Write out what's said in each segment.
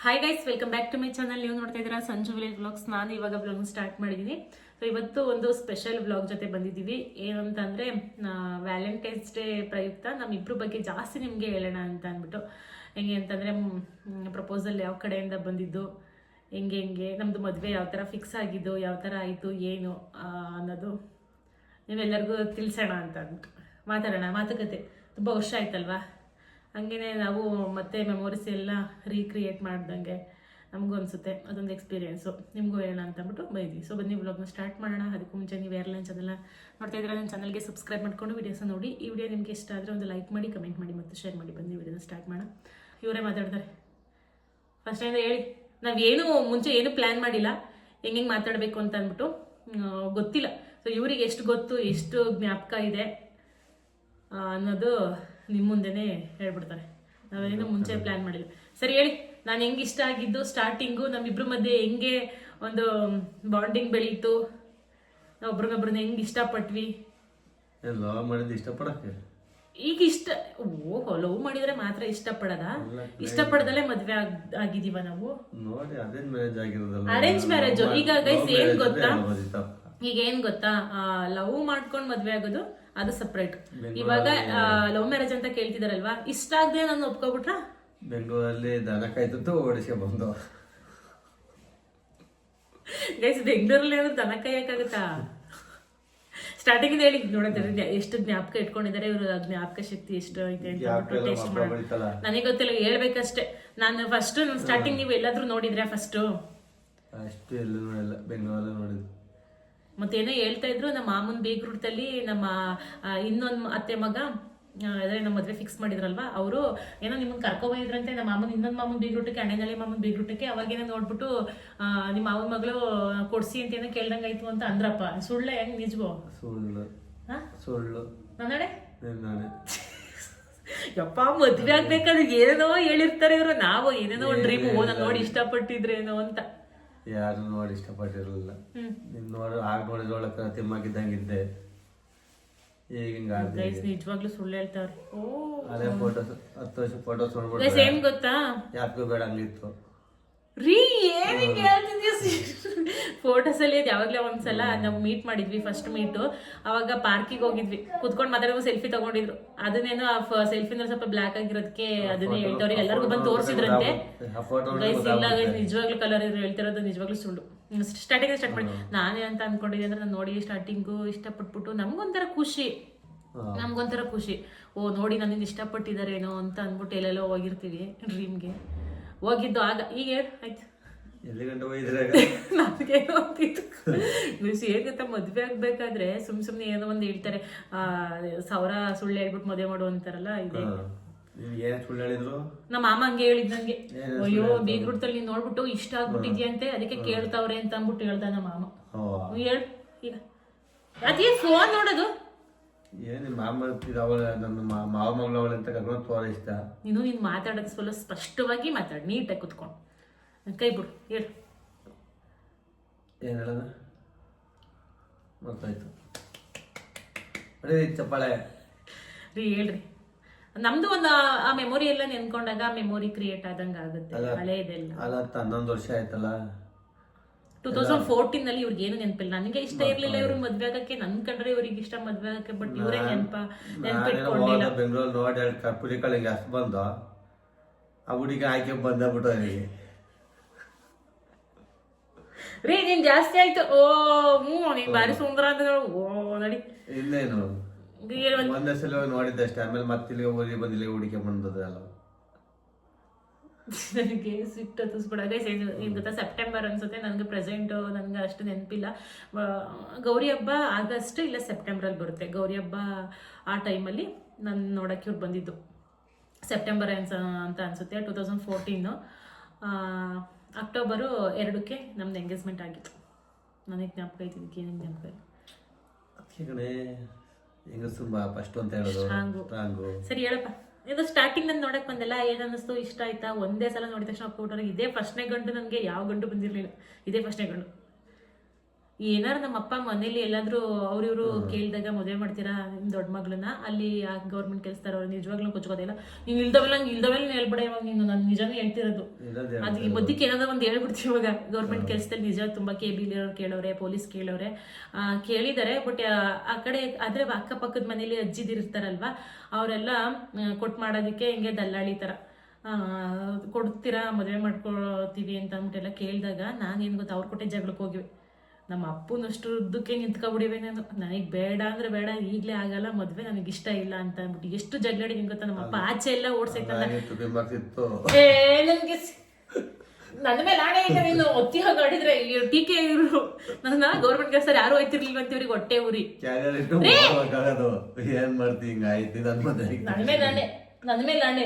Hi guys, welcome back to my channel. ನೀವು ನೋಡ್ತಾ ಇದ್ದೀರಾ ಸಂಜು ವಿಲೇಜ್ ವ್ಲಾಗ್ಸ್. ನಾನು ಇವಾಗ ವ್ಲಾಗ್ ಸ್ಟಾರ್ಟ್ ಮಾಡಿದ್ದೀನಿ. ಸೊ ಇವತ್ತು ಒಂದು ಸ್ಪೆಷಲ್ ವ್ಲಾಗ್ ಜೊತೆ ಬಂದಿದ್ದೀವಿ. ಏನಂತಂದ್ರೆ ವ್ಯಾಲೆಂಟೈನ್ಸ್ ಡೇ ಪ್ರಯುಕ್ತ ನಮ್ಮಿಬ್ರ ಬಗ್ಗೆ ಜಾಸ್ತಿ ನಿಮಗೆ ಹೇಳೋಣ ಅಂತ ಅಂದ್ಬಿಟ್ಟು. ಹೆಂಗೆ ಅಂತಂದ್ರೆ ಪ್ರಪೋಸಲ್ ಯಾವ ಕಡೆಯಿಂದ ಬಂದಿದ್ದು, ಹೆಂಗೆ ನಮ್ದು ಮದುವೆ ಯಾವ ಥರ ಫಿಕ್ಸ್ ಆಗಿದ್ದು, ಯಾವ ಥರ ಆಯಿತು, ಏನು ಅನ್ನೋದು ನೀವೆಲ್ಲರಿಗೂ ತಿಳಿಸೋಣ ಅಂತ ಅಂದ್ಬಿಟ್ಟು ಮಾತಾಡೋಣ. ಮಾತುಕತೆ ತುಂಬ ವರ್ಷ ಆಯ್ತಲ್ವಾ, ಹಂಗೇ ನಾವು ಮತ್ತೆ ಮೆಮೊರೀಸ್ ಎಲ್ಲ ರೀಕ್ರಿಯೇಟ್ ಮಾಡ್ದಂಗೆ ನಮಗೂ ಅನಿಸುತ್ತೆ. ಅದೊಂದು ಎಕ್ಸ್ಪೀರಿಯೆನ್ಸು ನಿಮಗೂ ಹೇಳೋಣ ಅಂತ ಅಂದ್ಬಿಟ್ಟು ಬೈದ್ವಿ. ಸೊ ಬನ್ನಿ ವ್ಲಾಗ್ನ ಸ್ಟಾರ್ಟ್ ಮಾಡೋಣ. ಅದಕ್ಕೂ ಮುಂಚೆ ನೀವು ಯಾರೆಲ್ಲ ನನ್ನ ಚಾನಲ್ನ ನೋಡ್ತಾ ಇದ್ದೀರಾ, ನನ್ನ ಚಾನಲ್ಗೆ ಸಬ್ಸ್ಕ್ರೈಬ್ ಮಾಡ್ಕೊಂಡು ವೀಡಿಯೋಸ್ ನೋಡಿ. ಈ ವಿಡಿಯೋ ನಿಮಗೆ ಇಷ್ಟ ಆದರೆ ಒಂದು ಲೈಕ್ ಮಾಡಿ, ಕಮೆಂಟ್ ಮಾಡಿ ಮತ್ತು ಶೇರ್ ಮಾಡಿ. ಬನ್ನಿ ವಿಡಿಯೋನ ಸ್ಟಾರ್ಟ್ ಮಾಡೋಣ. ಇವರೇ ಮಾತಾಡ್ತಾರೆ. ಫಸ್ಟ್ ಇಂದ ಹೇಳಿ, ನಾವೇನು ಮುಂಚೆ ಏನು ಪ್ಲ್ಯಾನ್ ಮಾಡಿಲ್ಲ, ಹೆಂಗೆ ಮಾತಾಡಬೇಕು ಅಂತ ಅಂದ್ಬಿಟ್ಟು ಗೊತ್ತಿಲ್ಲ. ಸೊ ಇವರಿಗೆ ಎಷ್ಟು ಗೊತ್ತು, ಎಷ್ಟು ಜ್ಞಾಪಕ ಇದೆ ಅನ್ನೋದು ನಿಮ್ಮ ಮುಂದೆನೇ ಹೇಳ್ಬಿಡ್ತಾರೆ. ನಾವೇನು ಮುಂಚೆ ಪ್ಲ್ಯಾನ್ ಮಾಡಿಲ್ಲ. ಸರಿ ಹೇಳಿ, ನಾನು ಹೆಂಗೆ ಇಷ್ಟ ಆಗಿದ್ದು ಸ್ಟಾರ್ಟಿಂಗು, ನಮ್ಮಿಬ್ರ ಮಧ್ಯೆ ಹೆಂಗೆ ಒಂದು ಬಾಂಡಿಂಗ್ ಬೆಳೀತು, ನಾವು ಒಬ್ರಿಗೊಬ್ರನ್ನ ಹೆಂಗೆ ಇಷ್ಟಪಟ್ವಿ. ಲವ್ ಮಾಡಿದ್ದು ಇಷ್ಟಪಡಕ್ಕೆ ಈಗ ಇಷ್ಟ ಓಹೋ ಲವ್ ಮಾಡಿದ್ರೆ ಮಾತ್ರ ಇಷ್ಟಪಡೋದ? ಇಷ್ಟಪಡದಲ್ಲೇ ಮದ್ವೆ ಆಗಿದೀವ ನಾವು. ನೋಡಿ ಅರೇಂಜ್ ಮ್ಯಾರೇಜ್ ಆಗಿರೋದಲ್ಲ, ಅರೇಂಜ್ ಮ್ಯಾರೇಜ್. ಈಗ ಗೈಸ್ ಏನ್ ಗೊತ್ತಾ, ಈಗ ಏನ್ ಗೊತ್ತಾ, ಲವ್ ಮಾಡ್ಕೊಂಡ್ ಮದ್ವೆ ಆಗೋದು ಅದು ಸಪ್ರೇಟ್. ಇವಾಗ ಲವ್ ಮ್ಯಾರೇಜ್ ಅಂತ ಕೇಳ್ತಿದಾರಲ್ವಾ, ಇಷ್ಟ ಆಗದೆ ನಾನು ಒಪ್ಕೊಬಿಟ್ರ ಬೆಂಗಳೂರಲ್ಲಿ ದನ ಕಾಯ್ತು ಓಡಿಸಿ ಬಂದು. ಗೈಸ್ ಬೆಂಗಳೂರಲ್ಲಿ ಅಂದ್ರೆ ದನ ಕಾಯಕ್ಕಾಗತ್ತಾ? ಸ್ಟಾರ್ಟಿಂಗ್ ಹೇಳಿ ನೋಡಿದ್ರೆ ಎಷ್ಟು ಜ್ಞಾಪಕ ಇಟ್ಕೊಂಡಿದ್ದಾರೆ ಇವರು, ಜ್ಞಾಪಕ ಶಕ್ತಿ ಎಷ್ಟು ಐತೆ ಅಂತ ಟೇಸ್ಟ್ ಮಾಡಿ. ನನಗೆ ಗೊತ್ತಿಲ್ಲ, ಹೇಳ್ಬೇಕಷ್ಟೇ. ನಾನು ಫಸ್ಟ್ ಸ್ಟಾರ್ಟಿಂಗ್ ನೀವು ಎಲ್ಲಾದ್ರೂ ನೋಡಿದ್ರೆ ಫಸ್ಟ್ ಅಷ್ಟು ಎಲ್ಲೂ ನೋಡಿಲ್ಲ, ಬೆಂಗಳೂರಲ್ಲಿ ನೋಡಿದ್ದು. ಮತ್ತೇನೋ ಹೇಳ್ತಾ ಇದ್ರು, ನಮ್ಮ ಮಾಮೂನ್ ಬೇಗ್ರೂಟಲ್ಲಿ ನಮ್ಮ ಇನ್ನೊಂದು ಅತ್ತೆ ಮಗ ಅದೇ ನಮ್ಮ ಮದುವೆ ಫಿಕ್ಸ್ ಮಾಡಿದ್ರಲ್ವಾ, ಅವರು ಏನೋ ನಿಮ್ಮನ್ನ ಕರ್ಕೊಬಂದಿದ್ರಂತೆ. ನಮ್ಮ ಮಾಮೂನ್ ಇನ್ನೊಂದು ಮಾಮೂನ್ ಬೇಗ್ರೂಟಕ್ಕೆ, ಅಣ್ಣನಲ್ಲಿ ಮಾಮೂನ್ ಬೇಗ್ರೂಟಕ್ಕೆ. ಅವಾಗೇನೋ ನೋಡ್ಬಿಟ್ಟು ನಿಮ್ಮ ಮಾವನ ಮಗಳು ಕೊಡ್ಸಿ ಅಂತ ಏನೋ ಕೇಳ್ದಂಗಾಯ್ತು ಅಂತ ಅಂದ್ರಪ್ಪ. ಸುಳ್ಳೆ ಹೆಂಗ್ ನಿಜವೋ? ಸುಳ್ಳು ಸುಳ್ಳು. ನಾನೇ ನಾನೇ ಯಪ್ಪ ಮದ್ವೆ ಆಗ್ಬೇಕಾದ್ರೆ ಏನೇನೋ ಹೇಳಿರ್ತಾರೆ ಇವರು. ನಾವು ಏನೇನೋ ಡ್ರೀಮ್ ನಾನು ನೋಡಿ ಇಷ್ಟಪಟ್ಟಿದ್ರೇನೋ ಅಂತ. ಯಾರು ನೋಡಿ ಇಷ್ಟಪಟ್ಟಿರಲಿಲ್ಲ. ನಿಮ್ ನೋಡಿ ಆಗ ನೋಡಿದ್ರೊಳಕ ತಿಮ್ಮಾಗಿದ್ದಂಗಿದ್ದೆ. ಈಗ ನಿಜವಾಗ್ಲೂ ಸುಳ್ಳು ಹೇಳ್ತಾವ್ರಿ. ಅದೇ ಫೋಟೋಸ್ 10 ವರ್ಷ ಫೋಟೋಸ್ ನೋಡ್ಬಿಟ್ಟು ಏನ್ ಗೊತ್ತಾ, ಯಾಕೂ ಬೇಡ ಹಂಗಿತ್ತು ರೀ. ಏನ್ ಹಿಂಗೆ ಹೇಳ್ತಿದ್ಯಾ? ಫೋಟೋಸ್ ಅಲ್ಲಿ ಯಾವಾಗ್ಲೇ ಒಂದ್ಸಲ ನಾವು ಮೀಟ್ ಮಾಡಿದ್ವಿ, ಫಸ್ಟ್ ಮೀಟು. ಅವಾಗ ಪಾರ್ಕಿಗೆ ಹೋಗಿದ್ವಿ, ಕುತ್ಕೊಂಡ್ ಮಾತಾಡೋ ಸೆಲ್ಫಿ ತಗೊಂಡಿದ್ರು. ಅದನ್ನೇನೋ ಸೆಲ್ಫಿನ ಸ್ವಲ್ಪ ಬ್ಲಾಕ್ ಆಗಿರೋದಕ್ಕೆ ಅದನ್ನೇ ಹೇಳ್ತವ್ರಿ. ಎಲ್ಲರಿಗೂ ಬಂದು ತೋರಿಸಿದ್ರಂತೆ. ಗೈಸ್ ಇಲ್ಲ ಗೈಸ್, ನಿಜವಾಗ್ಲೂ ಕಲರ್ ಇದ್ರು ಹೇಳ್ತಿರೋದು ನಿಜವಾಗ್ಲೂ ಸುಳ್ಳು. ಸ್ಟಾರ್ಟಿಂಗ್ ಸ್ಟಾರ್ಟ್ ಮಾಡಿ ನಾನೇ ಅಂತ ಅನ್ಕೊಂಡಿದ್ದೆ. ಅಂದ್ರೆ ನಾನು ನೋಡಿ ಸ್ಟಾರ್ಟಿಂಗು ಇಷ್ಟಪಟ್ಬಿಟ್ಟು ನಮ್ಗೊಂಥರ ಖುಷಿ. ಓ ನೋಡಿ ನನ್ನಿಂದ ಇಷ್ಟಪಟ್ಟಿದಾರೇನೋ ಅಂತ ಅಂದ್ಬಿಟ್ಟು ಎಲ್ಲೆಲ್ಲೋ ಹೋಗಿರ್ತೀವಿ ಡ್ರೀಮ್ಗೆ. ಹೋಗಿದ್ದು ಆಗ. ಈಗ ಆಯ್ತು ಎಲ್ಲಿ ಗಂಟೆ ಹೋಗಿದ್ರಾಗ ನನಗೆ ಹೋಗ್ತಿತ್ತು. ಹೇಗತ್ತ ಮದ್ವೆ ಆಗ್ಬೇಕಾದ್ರೆ ಸುಮ್ನೆ ಏನೋ ಒಂದು ಹೇಳ್ತಾರೆ, 1000 ಸುಳ್ಳು ಹೇಳ್ಬಿಟ್ಟು ಮದುವೆ ಮಾಡು ಅಂತಾರಲ್ಲ. ಇದೆ ಸುಳ್ಳು ಹೇಳಿದ್ರು. ನಮ್ಮ ಮಾಮ ಹಂಗೆ ಹೇಳಿದ್ ನಂಗೆ, ಅಯ್ಯೋ ಬೀಗ್ರೂಟಲ್ಲಿ ನೀನ್ ನೋಡ್ಬಿಟ್ಟು ಇಷ್ಟ ಆಗ್ಬಿಟ್ಟಿದ್ಯಂತೆ, ಅದಕ್ಕೆ ಕೇಳ್ತಾವ್ರೆ ಅಂತ ಅಂದ್ಬಿಟ್ಟು ಹೇಳ್ದ ನಮ್ಮ ಮಾಮ. ಹೇಳು ಈಗ ಅದೇ ಫೋನ್ ನೋಡೋದು. ಏನ್ ಮಾಮ ನನ್ನ ಮಾವ ಮಗಳು ಅವಳೆ ಅಂತ ಕರ್ಕೊಂಡು ತೋರಿಸ್ತ. ನೀನು ಮಾತಾಡೋದು ಸ್ವಲ್ಪ ಸ್ಪಷ್ಟವಾಗಿ ಮಾತಾಡಿ, ನೀಟಾಗಿ ಕುತ್ಕೊಂಡು. ಕೈ ಬಿಡು, ಹೇಳು ಏನ್ ಹೇಳೋದು ಗೊತ್ತಾಯ್ತು. ಚಪ್ಪಾಳೆ ರೀ ಹೇಳ್ರಿ. ನಮ್ದು ಒಂದು ಆ ಮೆಮೊರಿ ಎಲ್ಲ ನೆನ್ಕೊಂಡಾಗ ಮೆಮೊರಿ ಕ್ರಿಯೇಟ್ ಆದಂಗ ಆಗುತ್ತೆ. ಹಳೆಯದೆಲ್ಲ 11 ವರ್ಷ ಆಯ್ತಲ್ಲ. 2014 ನಲ್ಲಿ ಇವ್ರಿಗೆ ಏನು ನೆನಪಿಲ್ಲ. ನನಗೆ ಇಷ್ಟ ಇರ್ಲಿಲ್ಲ ಇವ್ರಿಗೆ ಮದ್ವೆ ಆಗಕ್ಕೆ, ನನ್ ಕಂಡ್ರೆ ಇವ್ರಿಗೆ ಇಷ್ಟ ಮದ್ವೆ ಆಗಕ್ಕೆ. ಬಟ್ ಇವರೇ ನೆನ್ಪಿಟ್ಕೊಂಡಿಲ್ಲ. ಬೆಂಗಳೂರು ನೋಡಿ ಕರ್ಪುರಿ ಕಳಿಗೆ ಅಷ್ಟು ಬಂದು ಆ ಹುಡುಗಿ ಆಯ್ಕೆ ಬಂದ್ಬಿಟ್ಟು ನನಗೆ ರೀ ನೀನ್ ಜಾಸ್ತಿ ಆಯ್ತು. ಓ ನೀನ್ ಬಾರಿ ಸುಂದರ ಅಂತ. ಓ ನಡಿ. ಇನ್ನೇನು ಒಂದೇ ಸಲ ನೋಡಿದ್ದಷ್ಟೇ, ಆಮೇಲೆ ಮತ್ತೆ ಊರಿಗೆ ಬಂದಿಲ್ಲ ಹುಡುಗಿ ಬಂದದಲ್ಲ. ನನಗೆ ಸಿಟ್ಟು ಹತ್ತಿಸ್ಬಿಡಾಗ ಏನ್ ಗೊತ್ತಾ, ಸೆಪ್ಟೆಂಬರ್ ಅನ್ಸುತ್ತೆ ನನಗೆ. ಪ್ರೆಸೆಂಟ್ ನನಗೆ ಅಷ್ಟು ನೆನಪಿಲ್ಲ. ಗೌರಿ ಹಬ್ಬ ಆಗಸ್ಟ್ ಇಲ್ಲ ಸೆಪ್ಟೆಂಬರಲ್ಲಿ ಬರುತ್ತೆ. ಗೌರಿ ಹಬ್ಬ ಆ ಟೈಮಲ್ಲಿ ನಾನು ನೋಡಕ್ಕೆ ಇವ್ರು ಬಂದಿದ್ದು. ಸೆಪ್ಟೆಂಬರ್ ಅಂತ ಅನ್ಸುತ್ತೆ 2014. ಅಕ್ಟೋಬರು 2ಕ್ಕೆ ನಮ್ದು ಎಂಗೇಜ್ಮೆಂಟ್ ಆಗಿತ್ತು. ನನಗೆ ಜ್ಞಾಪಕ ಐತಿ, ಇದಕ್ಕೆ ಏನೇನು ಜ್ಞಾಪಕ ಇಲ್ಲ. ಸರಿ ಹೇಳಪ್ಪ, ಇದು ಸ್ಟಾರ್ಟಿಂಗ್ ನಾನು ನೋಡಕ್ ಬಂದೆಲ್ಲ ಏನ್ ಅನ್ನಿಸ್ತು, ಇಷ್ಟ ಆಯ್ತಾ? ಒಂದೇ ಸಲ ನೋಡಿದ ತಕ್ಷಣ ಒಪ್ಪಿಬಿಟ್ರೆ. ಇದೇ ಫಸ್ಟ್ನೇ ಗಂಟು. ನನಗೆ ಯಾವ ಗಂಟು ಬಂದಿರಲಿಲ್ಲ, ಇದೇ ಫಸ್ಟ್ನೇ ಗಂಡು. ಏನಾರ ನಮ್ಮ ಅಪ್ಪ ಮನೇಲಿ ಎಲ್ಲಾದ್ರೂ ಅವ್ರಿವ್ರು ಕೇಳಿದಾಗ ಮದುವೆ ಮಾಡ್ತೀರಾ ನಿಮ್ ದೊಡ್ಡ ಮಗಳನ್ನ ಅಲ್ಲಿ ಗೌರ್ಮೆಂಟ್ ಕೆಲ್ಸದಾರ ಅವ್ರು ನಿಜವಾಗ್ಲೂ ಕೊಚ್ಕೋದಿಲ್ಲ. ನೀವ್ ಇಲ್ದವೆಲ್ಲ ಹೇಳ್ಬೇಡ ಇವಾಗ ನೀನು ನಾನು ನಿಜಾನೇ ಹೇಳ್ತಿರೋದು. ಅದು ಈ ಮಧ್ಯಕ್ಕೆ ಏನಾದ್ರು ಒಂದ್ ಹೇಳ್ಬಿಡ್ತೀವಿ ಇವಾಗ. ಗೌರ್ಮೆಂಟ್ ಕೆಲ್ಸದಲ್ಲಿ ನಿಜ ತುಂಬಾ KBL ಇರೋರು ಕೇಳೋರೆ, ಪೊಲೀಸ್ ಕೇಳೋರೆ, ಕೇಳಿದಾರೆ. ಬಟ್ ಆ ಕಡೆ ಆದ್ರೆ ಅಕ್ಕಪಕ್ಕದ ಮನೇಲಿ ಅಜ್ಜಿದಿರ್ತಾರಲ್ವಾ ಅವರೆಲ್ಲ ಕೊಟ್ಟು ಮಾಡೋದಕ್ಕೆ ಹಿಂಗೆ ದಲ್ಲಾಳಿ ತರ ಕೊಡ್ತೀರಾ ಮದುವೆ ಮಾಡ್ಕೊಳ್ತೀವಿ ಅಂತ ಅಂದ್ಬಿಟ್ಟೆಲ್ಲ ಕೇಳಿದಾಗ ನಾನೇನು ಗೊತ್ತಾ ಅವ್ರ ಕೊಟ್ಟೆ ಜಗಳಕ್ಕೆ ಹೋಗಿವೆ. ನಮ್ಮ ಅಪ್ಪನಷ್ಟು ಉದ್ದಕ್ಕೆ ನಿಂತ್ಕೊಬಿಡಿವೆ ನಾನು. ನನಗೆ ಬೇಡ ಅಂದ್ರೆ ಬೇಡ, ಈಗಲೇ ಆಗಲ್ಲ ಮದುವೆ, ನನಗೆ ಇಷ್ಟ ಇಲ್ಲ ಅಂತ ಅಂದ್ಬಿಟ್ಟು ಎಷ್ಟು ಜಗಳಾಡಿದೀನಿ ಗೊತ್ತಾ. ನಮ್ಮ ಅಪ್ಪ ಆಚೆ ಎಲ್ಲ ಓಡ್ಸೈತಲ್ಲ. ನನಗೆ ನನ್ನ ಮೇಲೆ ಆಣೆ ಈಗ ನೀನು ಒತ್ತಿ ಹಾಗಾಡಿದ್ರೆ ಟೀಕೆ ಇವರು ನನ್ನ ಗೌರ್ಮೆಂಟ್ ಕೆಲಸ ಯಾರು ಹೋಯ್ತಿರ್ಲಿಲ್ಲ ಅಂತ ಇವ್ರಿಗೆ ಹೊಟ್ಟೆ ಉರಿ. ಏನ್ ಮಾಡ್ತಿ ಹಿಂಗ ಆಯ್ತು ನನ್ನ ಮೇಲೆ ಆಣೆ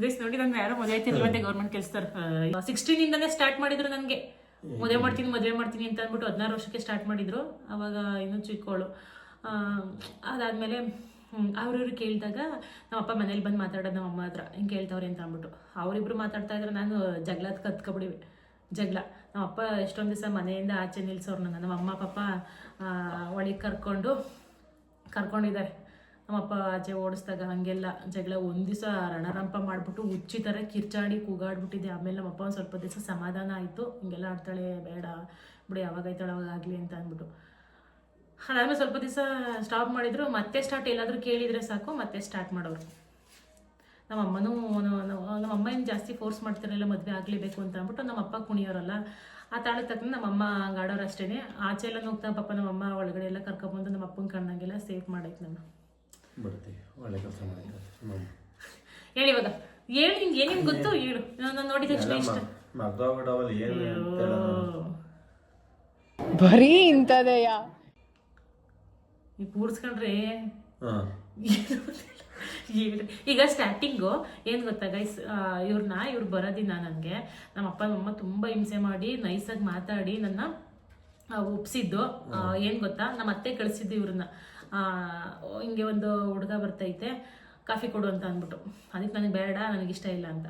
ಗೈಸ್ ನೋಡಿ, ನಾನು ಯಾರೋ ಮದುವೆ ಆಯ್ತಿರ್ಲಿಲ್ಲ ಗೌರ್ಮೆಂಟ್ ಕೆಲ್ಸದಾರ. 16 ಇಂದಾನೆ ಸ್ಟಾರ್ಟ್ ಮಾಡಿದ್ರು ನನಗೆ ಮದುವೆ ಮಾಡ್ತೀನಿ ಅಂತ ಅಂದ್ಬಿಟ್ಟು 16 ವರ್ಷಕ್ಕೆ ಸ್ಟಾರ್ಟ್ ಮಾಡಿದ್ರು. ಅವಾಗ ಇನ್ನೂ ಚಿಕ್ಕವಳು. ಅದಾದ್ಮೇಲೆ ಅವ್ರಿವ್ರು ಕೇಳಿದಾಗ ನಮ್ಮಪ್ಪ ಮನೇಲಿ ಬಂದು ಮಾತಾಡೋದು ನಮ್ಮ ಅಮ್ಮ ಹತ್ರ, ಹಿಂಗೆ ಕೇಳ್ತಾವ್ರೆ ಅಂತ ಅಂದ್ಬಿಟ್ಟು ಅವರಿಬ್ರು ಮಾತಾಡ್ತಾ ಇದ್ರೆ ನಾನು ಜಗಳದ ಕತ್ಕೊಬಿಡಿವೆ. ಜಗಳ ನಮ್ಮಪ್ಪ ಎಷ್ಟೊಂದು ದಿವಸ ಮನೆಯಿಂದ ಆಚೆ ನಿಲ್ಸೋರ್ನ ನಮ್ಮ ಅಮ್ಮ ಪಾಪ ಒಳಗೆ ಕರ್ಕೊಂಡಿದ್ದಾರೆ. ನಮ್ಮಪ್ಪ ಆಚೆ ಓಡಿಸ್ದಾಗ ಹಂಗೆಲ್ಲ ಜಗಳ ಒಂದು ದಿವಸ ರಣರಂಪ ಮಾಡಿಬಿಟ್ಟು ಹುಚ್ಚಿ ಥರ ಕಿರ್ಚಾಡಿ ಕೂಗಾಡ್ಬಿಟ್ಟಿದ್ದೆ. ಆಮೇಲೆ ನಮ್ಮಪ್ಪ ಒಂದು ಸ್ವಲ್ಪ ದಿವಸ ಸಮಾಧಾನ ಆಯಿತು, ಹಿಂಗೆಲ್ಲ ಆಡ್ತಾಳೆ ಬೇಡ ಬಿಡಿ ಯಾವಾಗ ಆಯ್ತಾಳೆ ಅವಾಗ ಆಗಲಿ ಅಂತ ಅಂದ್ಬಿಟ್ಟು. ಅದಾದ್ಮೇಲೆ ಸ್ವಲ್ಪ ದಿವಸ ಸ್ಟಾಪ್ ಮಾಡಿದ್ರು. ಮತ್ತೆ ಸ್ಟಾರ್ಟ್ ಎಲ್ಲಾದರೂ ಕೇಳಿದರೆ ಸಾಕು ಮತ್ತೆ ಸ್ಟಾರ್ಟ್ ಮಾಡೋರು. ನಮ್ಮಮ್ಮ ಏನು ಜಾಸ್ತಿ ಫೋರ್ಸ್ ಮಾಡ್ತಿರಲಿಲ್ಲ ಮದುವೆ ಆಗಲೇಬೇಕು ಅಂತ ಅಂದ್ಬಿಟ್ಟು. ನಮ್ಮಪ್ಪ ಕುಣಿಯೋರಲ್ಲ, ಆ ತಾಳಕ್ಕೆ ತಕ್ಕ ನಮ್ಮಮ್ಮ ಹಂಗಾಡೋರು ಅಷ್ಟೇ. ಆಚೆ ಎಲ್ಲ ಹೋಗ್ತಾ ಪಾಪ ನಮ್ಮಮ್ಮ ಒಳಗಡೆ ಎಲ್ಲ ಕರ್ಕೊಬಂದು ನಮ್ಮ ಅಪ್ಪನ ಕಣ್ಣಾಗೆಲ್ಲ ಸೇಫ್ ಮಾಡೈತೆ ನಾನು. ಹೇಳಿ ಇವಾಗ ಹೇಳಿ, ನಿಮ್ಗೆ ಏನೇನು ಗೊತ್ತು ಹೇಳು. ನಾನು ನೋಡಿದ ತಕ್ಷಣ ಇಷ್ಟ ಬರೀ ಇಂಥದೆಯ ನೀವು ಕೂರ್ಸ್ಕೊಂಡ್ರೆ ಈಗ ಸ್ಟಾರ್ಟಿಂಗು ಏನು ಗೊತ್ತಾ ಗೈಸ್, ಇವ್ರು ಬರೋದಿನ ನನಗೆ ನಮ್ಮ ಅಪ್ಪ ನಮ್ಮಮ್ಮ ತುಂಬ ಹಿಂಸೆ ಮಾಡಿ ನೈಸಾಗಿ ಮಾತಾಡಿ ನನ್ನ ಒಪ್ಸಿದ್ದು. ಏನು ಗೊತ್ತಾ, ನಮ್ಮ ಅತ್ತೆ ಕಳಿಸಿದ್ದು ಇವ್ರನ್ನ. ಹಿಂಗೆ ಒಂದು ಹುಡುಗ ಬರ್ತೈತೆ ಕಾಫಿ ಕೊಡು ಅಂತ ಅಂದ್ಬಿಟ್ಟು. ಅದಕ್ಕೆ ನನಗೆ ಬೇಡ, ನನಗಿಷ್ಟ ಇಲ್ಲ ಅಂತ.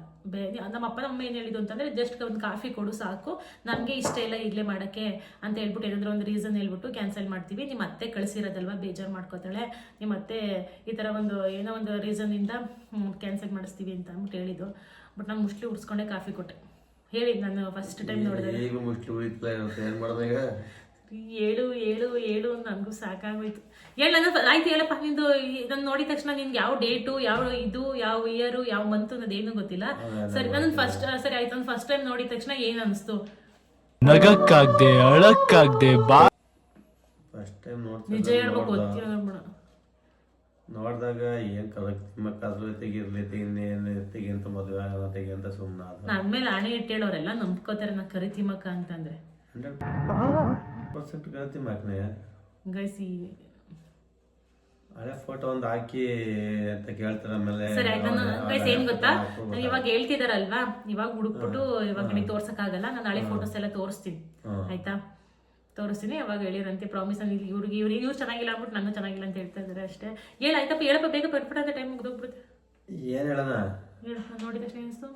ನಮ್ಮ ಅಪ್ಪ ನಮ್ಮ ಏನು ಹೇಳಿದ್ದು ಅಂತಂದರೆ ಜಸ್ಟ್ ಒಂದು ಕಾಫಿ ಕೊಡು ಸಾಕು, ನನಗೆ ಇಷ್ಟ ಇಲ್ಲ ಈಗಲೇ ಮಾಡೋಕ್ಕೆ ಅಂತ ಹೇಳ್ಬಿಟ್ಟು ಏನಾದರೂ ಒಂದು ರೀಸನ್ ಹೇಳ್ಬಿಟ್ಟು ಕ್ಯಾನ್ಸಲ್ ಮಾಡ್ತೀವಿ. ನಿಮ್ಮ ಅತ್ತೆ ಕಳಿಸಿರೋದಲ್ವ, ಬೇಜಾರು ಮಾಡ್ಕೋತಾಳೆ, ನಿಮ್ಮ ಅತ್ತೆ ಈ ಥರ ಏನೋ ಒಂದು ರೀಸನ್ನಿಂದ ಕ್ಯಾನ್ಸಲ್ ಮಾಡಿಸ್ತೀವಿ ಅಂತ ಅಂದ್ಬಿಟ್ಟು ಹೇಳಿದ್ದು. ಬಟ್ ನಾನು ಮುಸ್ಲಿ ಉಡ್ಸ್ಕೊಂಡೆ ಕಾಫಿ ಕೊಟ್ಟೆ. ಹೇಳಿ ನಾನು ಫಸ್ಟ್ ಟೈಮ್ ನೋಡಿದೆ. ಹೇಳು ನನಗೂ ಸಾಕಾಗೋಯ್ತು. ಆಯ್ತು ಹೇಳಪ್ಪ, ನಿಂದು ನಾನು ನೋಡಿದ ತಕ್ಷಣ ನಿನ್ಗೆ ಯಾವ ಡೇಟು, ಯಾವ ಇಯರು, ಯಾವ ಮಂತ್ ಅನ್ನೋದೇನು ಗೊತ್ತಿಲ್ಲ. ಸರಿ, ನಾನು ಸರಿ ಆಯ್ತು. ನಾನು ಫಸ್ಟ್ ಟೈಮ್ ನೋಡಿದ ತಕ್ಷಣ ಏನು ಅನಿಸ್ತು, ನಗಕ್ಕಾಗ್ದೆ ಅಳಕ್ಕಾಗ್ದೆ ಫಸ್ಟ್ ಟೈಮ್ ನಿಜ ಹೇಳ್ಬೇಕು ನೋಡಿದಾಗ ಏನ್ ಕರಕ್ತಿಮಕ್ಕಾದ್ರೂ ತೆಗಿ ಅಂತ ಮದುವೆ ಆಗೋ ತೆಗಿ ಅಂತ ಸುಮ್ಮನೆ ನನ್ನ ಮೇಲೆ ಆಣೆ ಇಟ್ಟೇಳೋರೆಲ್ಲ ನಂಬ್ಕೋತಾರೆ ನಾ ಕರಿತಿಮಕ್ಕ ಅಂತಂದ್ರೆ. 100% ಕರಿತಿಮಕ್ಕನೇ ಗೈಸಿ ಹಳೆ ಫೋಟೋ ಒಂದು ಹಾಕಿ ಅಂತ ಕೇಳ್ತಾರೆ. ಆಮೇಲೆ ಸರಿ ಆಯ್ತು. ಗೈಸ್ ಏನ್ ಗೊತ್ತಾ, ಇವಾಗ ಹೇಳ್ತಿದಾರಲ್ವಾ, ಇವಾಗ ಹುಡುಕ್ಬಿಟ್ಟು ಇವಾಗ ನಿಮಗೆ ತೋರ್ಸಕ್ಕಾಗಲ್ಲ. ನಾನು ಹಳೆ ಫೋಟೋಸ್ ಎಲ್ಲ ತೋರಿಸ್ತೀನಿ ಆಯ್ತಾ, ತೋರಿಸ್ತೀನಿ. ಅವಾಗ ಹೇಳಿರಂತೆ ಪ್ರಾಮಿಸ್. ಇವ್ರು ಚೆನ್ನಾಗಿಲ್ಲ ಅಂದ್ಬಿಟ್ಟು ನಾನು ಚೆನ್ನಾಗಿಲ್ಲ ಅಂತ ಹೇಳ್ತಾ ಇದಾರೆ ಅಷ್ಟೇ. ಆಯ್ತಪ್ಪ ಹೇಳಪ್ಪ, ಬೇಗ ಪಟ್ಬಿಟ್ಟು ಅಂತ ಟೈಮ್ ಮುಗ್ದೋಗ್ಬಿಡುತ್ತೆ. ಏನ್ ಹೇಳೋಣ, ನೋಡಿದ ತಕ್ಷಣ ಏನಿಸ್ತು,